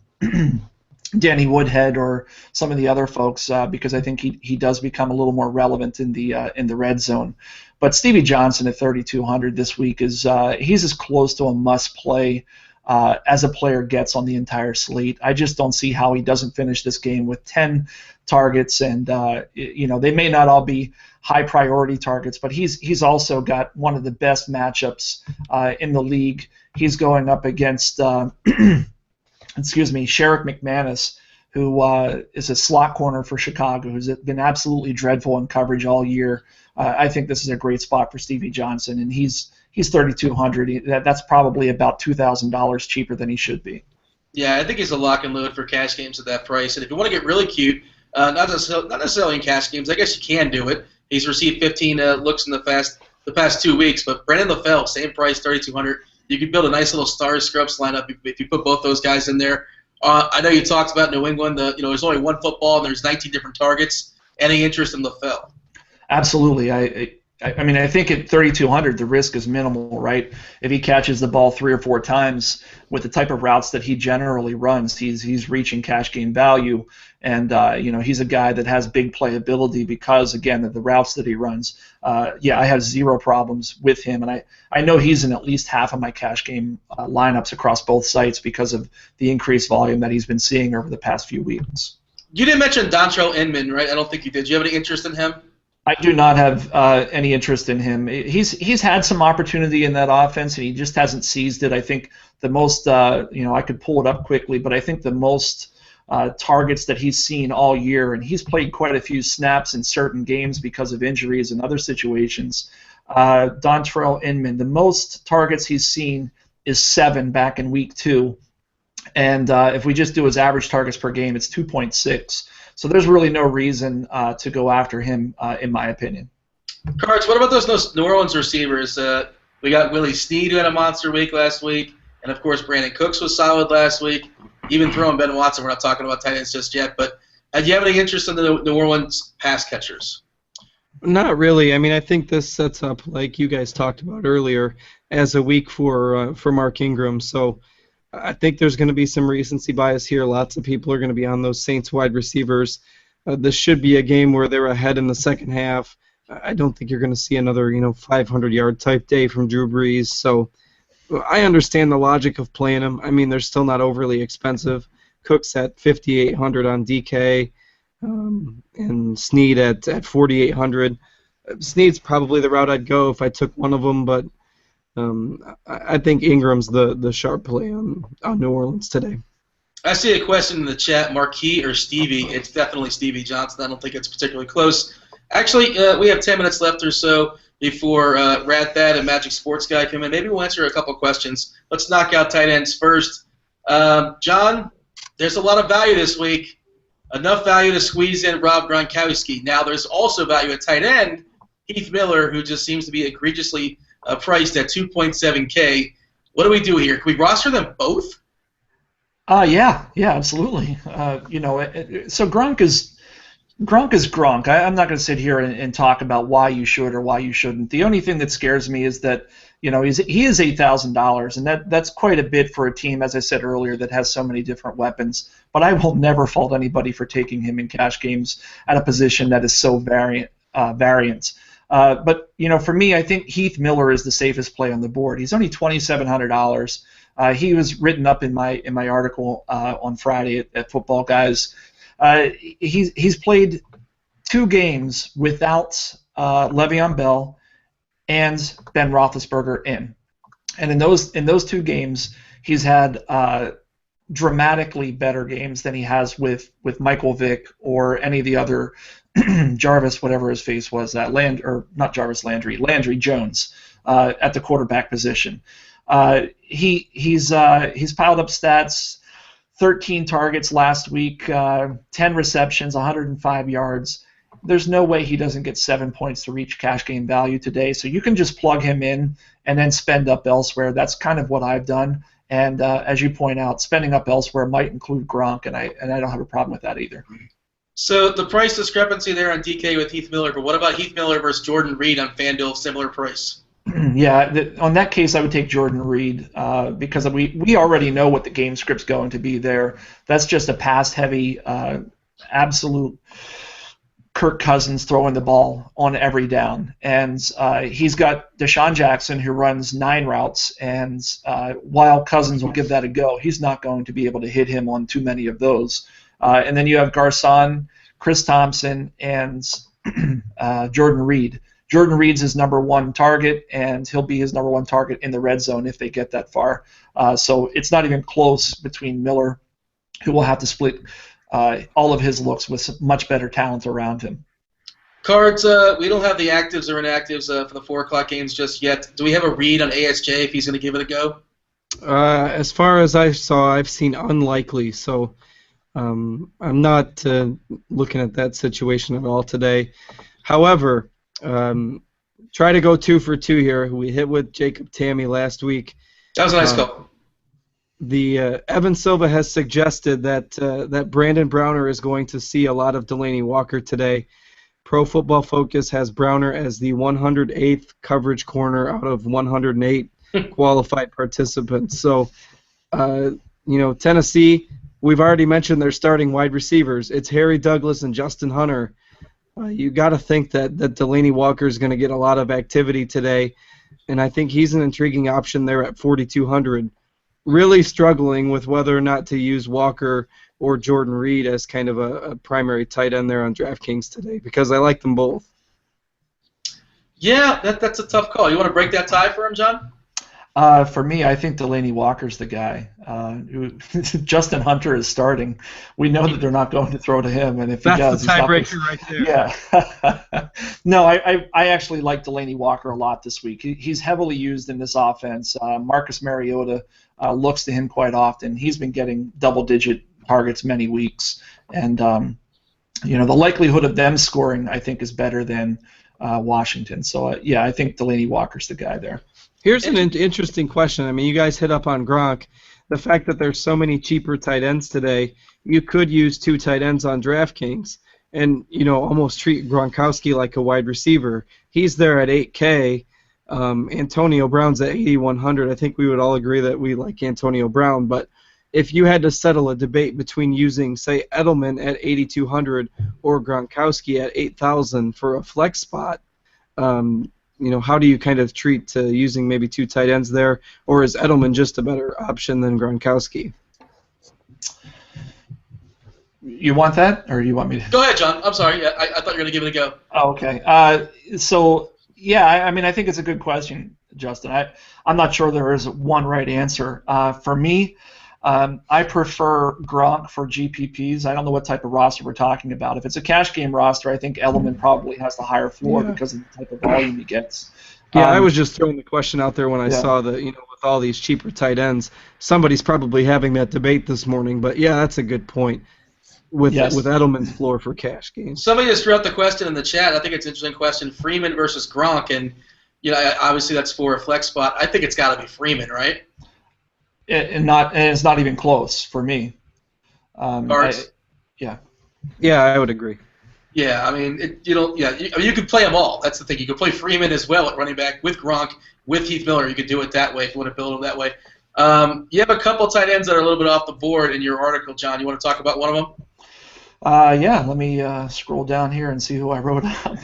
Danny Woodhead or some of the other folks because I think he does become a little more relevant in the red zone. But Stevie Johnson at 3,200 this week he's as close to a must play as a player gets on the entire slate. I just don't see how he doesn't finish this game with 10 targets, and they may not all be high priority targets, but he's also got one of the best matchups in the league. He's going up against Sherrick McManus, who is a slot corner for Chicago, who's been absolutely dreadful in coverage all year. I think this is a great spot for Stevie Johnson, and he's 3,200. That's probably about $2,000 cheaper than he should be. Yeah, I think he's a lock and load for cash games at that price. And if you want to get really cute, not necessarily in cash games, I guess you can do it. He's received 15 looks in the past 2 weeks, but Brandon LaFell, same price, 3,200. You could build a nice little Stars Scrubs lineup if you put both those guys in there. I know you talked about New England. There's only one football and there's 19 different targets. Any interest in LaFell? Absolutely. I mean, I think at 3,200 the risk is minimal, right? If he catches the ball 3 or 4 times with the type of routes that he generally runs, he's reaching cash game value, and he's a guy that has big playability because, again, of the routes that he runs. I have zero problems with him, and I know he's in at least half of my cash game lineups across both sites because of the increased volume that he's been seeing over the past few weeks. You didn't mention Dontrell Inman, right? I don't think you did. Do you have any interest in him? I do not have any interest in him. He's had some opportunity in that offense, and he just hasn't seized it. I think the most, I could pull it up quickly, but I think the most targets that he's seen all year, and he's played quite a few snaps in certain games because of injuries and other situations. Dontrell Inman, the most targets he's seen is 7 back in week 2, and if we just do his average targets per game, it's 2.6. So there's really no reason to go after him, in my opinion. Cards, what about those New Orleans receivers? We got Willie Snead, who had a monster week last week, and, of course, Brandon Cooks was solid last week. Even throwing Ben Watson, we're not talking about tight ends just yet. But do you have any interest in the New Orleans pass catchers? Not really. I mean, I think this sets up, like you guys talked about earlier, as a week for Mark Ingram. So I think there's going to be some recency bias here. Lots of people are going to be on those Saints wide receivers. This should be a game where they're ahead in the second half. I don't think you're going to see another 500-yard type day from Drew Brees. So I understand the logic of playing them. I mean, they're still not overly expensive. Cook's at 5,800 on DK, and Snead at 4,800. Snead's probably the route I'd go if I took one of them, but I think Ingram's the sharp play on New Orleans today. I see a question in the chat, Marquis or Stevie. It's definitely Stevie Johnson. I don't think it's particularly close. Actually, we have 10 minutes left or so before Rad Thad and Magic Sports Guy come in. Maybe we'll answer a couple questions. Let's knock out tight ends first. John, there's a lot of value this week. Enough value to squeeze in Rob Gronkowski. Now, there's also value at tight end, Heath Miller, who just seems to be egregiously priced at 2.7K. What do we do here? Can we roster them both? Yeah, absolutely. So Gronk is Gronk. I'm not going to sit here and talk about why you should or why you shouldn't. The only thing that scares me is that he is $8,000, and that's quite a bit for a team, as I said earlier, that has so many different weapons. But I will never fault anybody for taking him in cash games at a position that is so variant. But for me, I think Heath Miller is the safest play on the board. He's only $2,700. He was written up in my article on Friday at Football Guys. He's played 2 games without Le'Veon Bell and Ben Roethlisberger in, and in those 2 games, he's had dramatically better games than he has with Michael Vick or any of the other Jarvis, whatever his face was, Landry Jones at the quarterback position. He's piled up stats. 13 targets last week, 10 receptions, 105 yards. There's no way he doesn't get 7 points to reach cash game value today. So you can just plug him in and then spend up elsewhere. That's kind of what I've done. And as you point out, spending up elsewhere might include Gronk, and I don't have a problem with that either. So the price discrepancy there on DK with Heath Miller, but what about Heath Miller versus Jordan Reed on FanDuel, similar price? Yeah, on that case, I would take Jordan Reed because we already know what the game script's going to be there. That's just a pass-heavy, absolute Kirk Cousins throwing the ball on every down. And he's got Deshaun Jackson who runs 9 routes, and while Cousins will give that a go, he's not going to be able to hit him on too many of those. And then you have Garcon, Chris Thompson, and Jordan Reed. Jordan Reed's his number 1 target, and he'll be his number 1 target in the red zone if they get that far. So it's not even close between Miller, who will have to split all of his looks with much better talent around him. Cards, we don't have the actives or inactives for the 4 o'clock games just yet. Do we have a read on ASJ if he's going to give it a go? As far as I saw, I've seen unlikely, so I'm not looking at that situation at all today. However, try to go 2 for 2 here. We hit with Jacob Tammy last week. That was a nice call. The Evan Silva has suggested that Brandon Browner is going to see a lot of Delaney Walker today. Pro Football Focus has Browner as the 108th coverage corner out of 108 qualified participants. So, Tennessee, we've already mentioned their starting wide receivers. It's Harry Douglas and Justin Hunter. You got to think that Delaney Walker is going to get a lot of activity today, and I think he's an intriguing option there at 4,200. Really struggling with whether or not to use Walker or Jordan Reed as kind of a primary tight end there on DraftKings today because I like them both. Yeah, that's a tough call. You want to break that tie for him, John? For me, I think Delaney Walker's the guy. Justin Hunter is starting. We know that they're not going to throw to him, and if he does, the tiebreaker right there. Yeah. No, I actually like Delaney Walker a lot this week. He's heavily used in this offense. Marcus Mariota looks to him quite often. He's been getting double-digit targets many weeks, and the likelihood of them scoring, I think, is better than Washington. So I think Delaney Walker's the guy there. Here's an interesting question. I mean, you guys hit up on Gronk. The fact that there's so many cheaper tight ends today, you could use 2 tight ends on DraftKings and, almost treat Gronkowski like a wide receiver. He's there at 8K. Antonio Brown's at 8,100. I think we would all agree that we like Antonio Brown. But if you had to settle a debate between using, say, Edelman at 8,200 or Gronkowski at 8,000 for a flex spot, how do you kind of treat using maybe 2 tight ends there, or is Edelman just a better option than Gronkowski? You want that, or do you want me to? Go ahead, John. I'm sorry. I thought you were going to give it a go. Oh, okay. I think it's a good question, Justin. I'm not sure there is one right answer. For me, I prefer Gronk for GPPs. I don't know what type of roster we're talking about. If it's a cash game roster, I think Edelman probably has the higher floor because of the type of volume he gets. Yeah, I was just throwing the question out there when I saw that, with all these cheaper tight ends, somebody's probably having that debate this morning. But, yeah, that's a good point with Edelman's floor for cash games. Somebody just threw out the question in the chat. I think it's an interesting question, Freeman versus Gronk. And, obviously that's for a flex spot. I think it's got to be Freeman, right? And it's not even close for me. Yeah, I would agree. Yeah, I mean, you could play them all. That's the thing. You could play Freeman as well at running back with Gronk, with Heath Miller. You could do it that way if you want to build them that way. You have a couple tight ends that are a little bit off the board in your article, John. You want to talk about one of them? Let me scroll down here and see who I wrote up.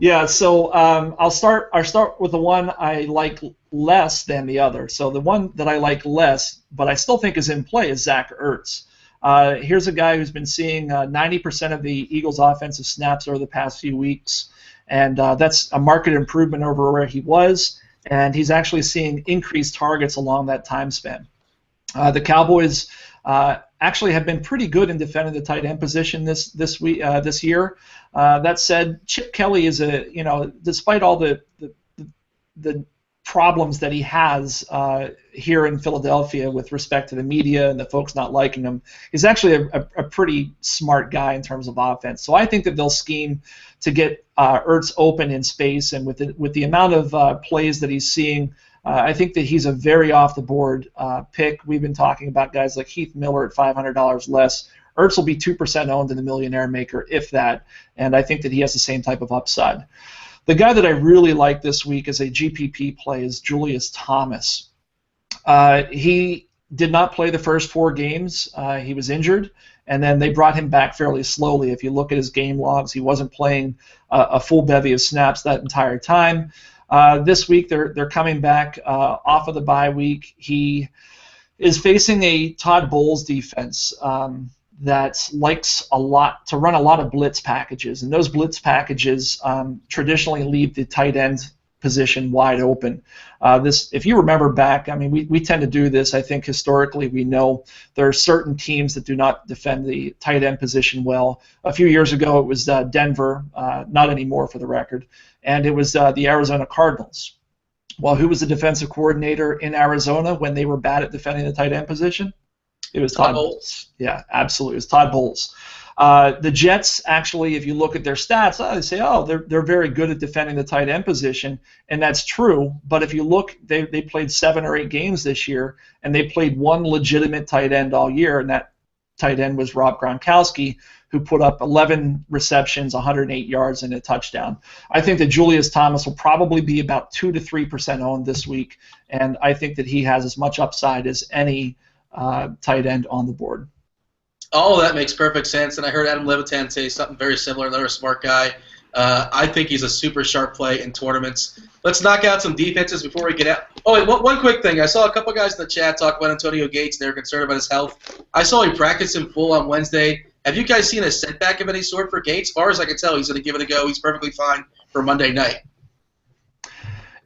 Yeah, so I'll start with the one I like less than the other. So the one that I like less, but I still think is in play, is Zach Ertz. Here's a guy who's been seeing 90% of the Eagles' offensive snaps over the past few weeks, and that's a marked improvement over where he was, and he's actually seeing increased targets along that time span. The Cowboys actually have been pretty good in defending the tight end position this year. That said, Chip Kelly is despite all the problems that he has here in Philadelphia with respect to the media and the folks not liking him, he's actually a pretty smart guy in terms of offense. So I think that they'll scheme to get Ertz open in space, and with the amount of plays that he's seeing, I think that he's a very off-the-board pick. We've been talking about guys like Heath Miller at $500 less, Ertz will be 2% owned in the Millionaire Maker, if that, and I think that he has the same type of upside. The guy that I really like this week as a GPP play is Julius Thomas. He did not play the first 4 games. He was injured, and then they brought him back fairly slowly. If you look at his game logs, he wasn't playing a full bevy of snaps that entire time. This week, they're coming back off of the bye week. He is facing a Todd Bowles defense that likes a lot to run a lot of blitz packages, and those blitz packages traditionally leave the tight end position wide open. If you remember back, I mean, we tend to do this. I think historically we know there are certain teams that do not defend the tight end position well. A few years ago it was Denver, not anymore for the record, and it was the Arizona Cardinals. Well, who was the defensive coordinator in Arizona when they were bad at defending the tight end position? It was Todd Bowles. Yeah, absolutely. It was Todd Bowles. The Jets, actually, if you look at their stats, they say, oh, they're very good at defending the tight end position, and that's true. But if you look, they played 7 or 8 games this year, and they played one legitimate tight end all year, and that tight end was Rob Gronkowski, who put up 11 receptions, 108 yards, and a touchdown. I think that Julius Thomas will probably be about 2 to 3% owned this week, and I think that he has as much upside as any tight end on the board. All of that makes perfect sense, and I heard Adam Levitan say something very similar, another smart guy. I think he's a super sharp play in tournaments. Let's knock out some defenses before we get out. Oh, wait, one quick thing. I saw a couple guys in the chat talk about Antonio Gates, and they were concerned about his health. I saw he practiced in full on Wednesday. Have you guys seen a setback of any sort for Gates? As far as I can tell, he's going to give it a go. He's perfectly fine for Monday night.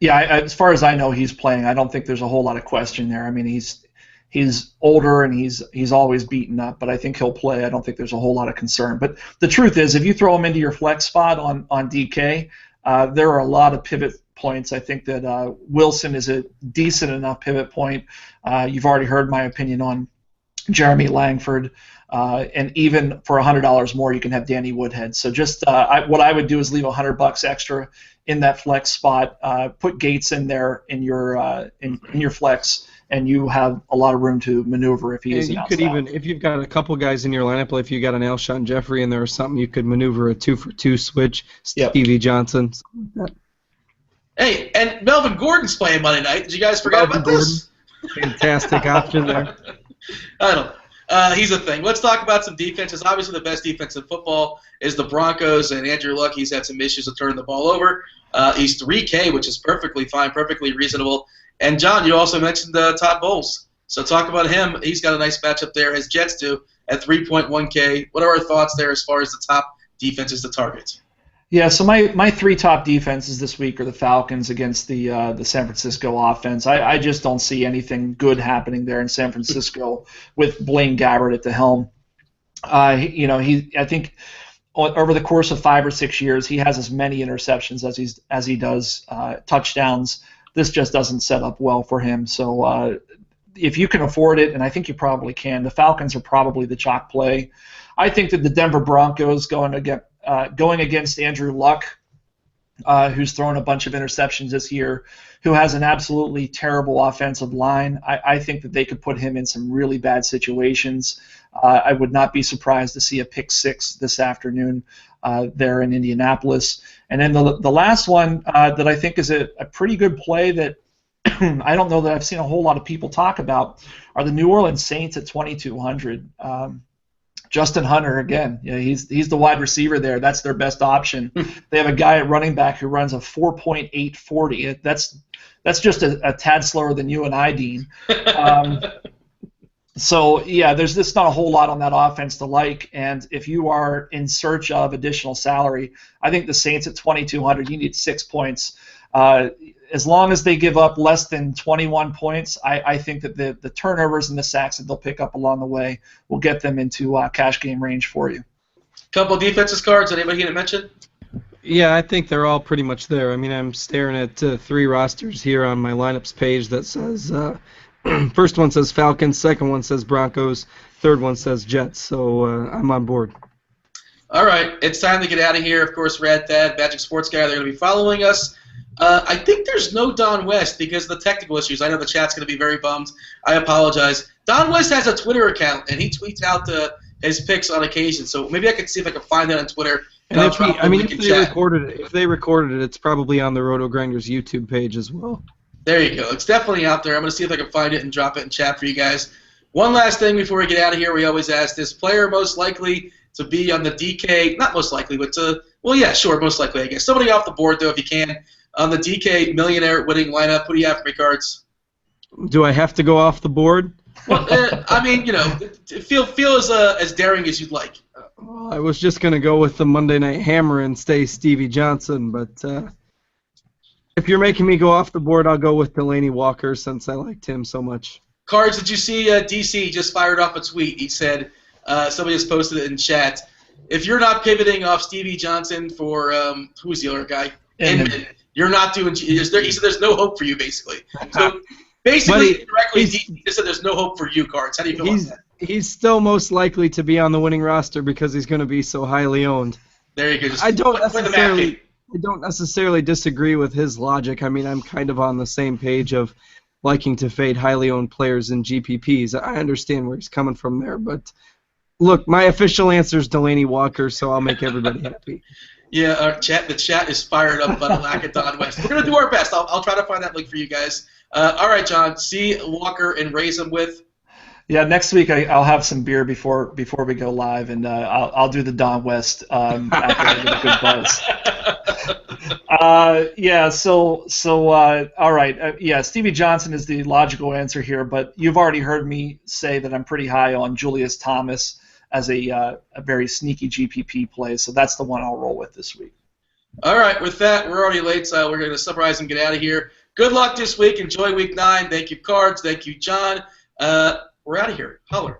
Yeah, as far as I know, he's playing. I don't think there's a whole lot of question there. I mean, he's older and he's always beaten up, but I think he'll play. I don't think there's a whole lot of concern. But the truth is, if you throw him into your flex spot on DK, there are a lot of pivot points. I think that Wilson is a decent enough pivot point. You've already heard my opinion on Jeremy Langford, and even for $100 more, you can have Danny Woodhead. So just what I would do is leave $100 extra in that flex spot. Put Gates in there in your flex, and you have a lot of room to maneuver if he is. You could even, if you've got a couple guys in your lineup, if you got an Alshon Jeffrey in there or something, you could maneuver a 2-for-2 switch. Stevie Johnson. Hey, and Melvin Gordon's playing Monday night. Did you guys forget about this? Fantastic option there. I don't know. He's a thing. Let's talk about some defenses. Obviously, the best defense in football is the Broncos, and Andrew Luck, he's had some issues of turning the ball over. He's 3K, which is perfectly fine, perfectly reasonable. And, John, you also mentioned Todd Bowles. So talk about him. He's got a nice matchup there, as Jets do, at 3.1K. What are our thoughts there as far as the top defenses to target? Yeah, so my 3 top defenses this week are the Falcons against the San Francisco offense. I just don't see anything good happening there in San Francisco with Blaine Gabbert at the helm. I think over the course of 5 or 6 years, he has as many interceptions as he does touchdowns. This just doesn't set up well for him. So if you can afford it, and I think you probably can, the Falcons are probably the chalk play. I think that the Denver Broncos going against Andrew Luck, who's thrown a bunch of interceptions this year, who has an absolutely terrible offensive line, I think that they could put him in some really bad situations. I would not be surprised to see a pick 6 this afternoon there in Indianapolis. And then the last one that I think is a pretty good play that I don't know that I've seen a whole lot of people talk about are the New Orleans Saints at 2,200. Justin Hunter, again, he's the wide receiver there. That's their best option. They have a guy at running back who runs a 4.840. That's just a tad slower than you and I, Dean. So, yeah, there's just not a whole lot on that offense to like. And if you are in search of additional salary, I think the Saints at 2,200, you need 6 points. As long as they give up less than 21 points, I think that the turnovers and the sacks that they'll pick up along the way will get them into cash game range for you. Couple defenses cards. Anybody here to mention? Yeah, I think they're all pretty much there. I mean, I'm staring at 3 rosters here on my lineups page that says first one says Falcons, second one says Broncos, third one says Jets. So I'm on board. All right, it's time to get out of here. Of course, Rad Thad, Magic Sports Guy, they're going to be following us. I think there's no Don West because of the technical issues. I know the chat's going to be very bummed. I apologize. Don West has a Twitter account, and he tweets out his picks on occasion. So maybe I could see if I can find that on Twitter. And if they recorded it, it's probably on the Roto Grinders YouTube page as well. There you go. It's definitely out there. I'm going to see if I can find it and drop it in chat for you guys. One last thing before we get out of here. We always ask this: player most likely to be on the DK, not most likely, but most likely, I guess. Somebody off the board, though, if you can, on the DK millionaire winning lineup. What do you have for me, Cards? Do I have to go off the board? Well, feel as daring as you'd like. Well, I was just going to go with the Monday Night Hammer and stay Stevie Johnson, but if you're making me go off the board, I'll go with Delaney Walker since I liked him so much. Cards, did you see DC just fired off a tweet? He said, somebody just posted it in chat, if you're not pivoting off Stevie Johnson for, who's the other guy? Inman, you're not doing, he said there's no hope for you, basically. So basically, directly, DC just said there's no hope for you, Cards. How do you feel about that? He's still most likely to be on the winning roster because he's going to be so highly owned. There you go. I don't necessarily disagree with his logic. I mean, I'm kind of on the same page of liking to fade highly owned players in GPPs. I understand where he's coming from there, but look, my official answer is Delaney Walker, so I'll make everybody happy. Yeah, the chat is fired up about the lack of Don West. We're going to do our best. I'll try to find that link for you guys. All right, John, see Walker and raise him with? Yeah, next week I'll have some beer before we go live, and I'll do the Don West after I get a good buzz. All right. Stevie Johnson is the logical answer here, but you've already heard me say that I'm pretty high on Julius Thomas as a very sneaky GPP play, so that's the one I'll roll with this week. All right, with that, we're already late, so we're going to summarize and get out of here. Good luck this week. Enjoy Week 9. Thank you, Cards. Thank you, John. We're out of here. Holler.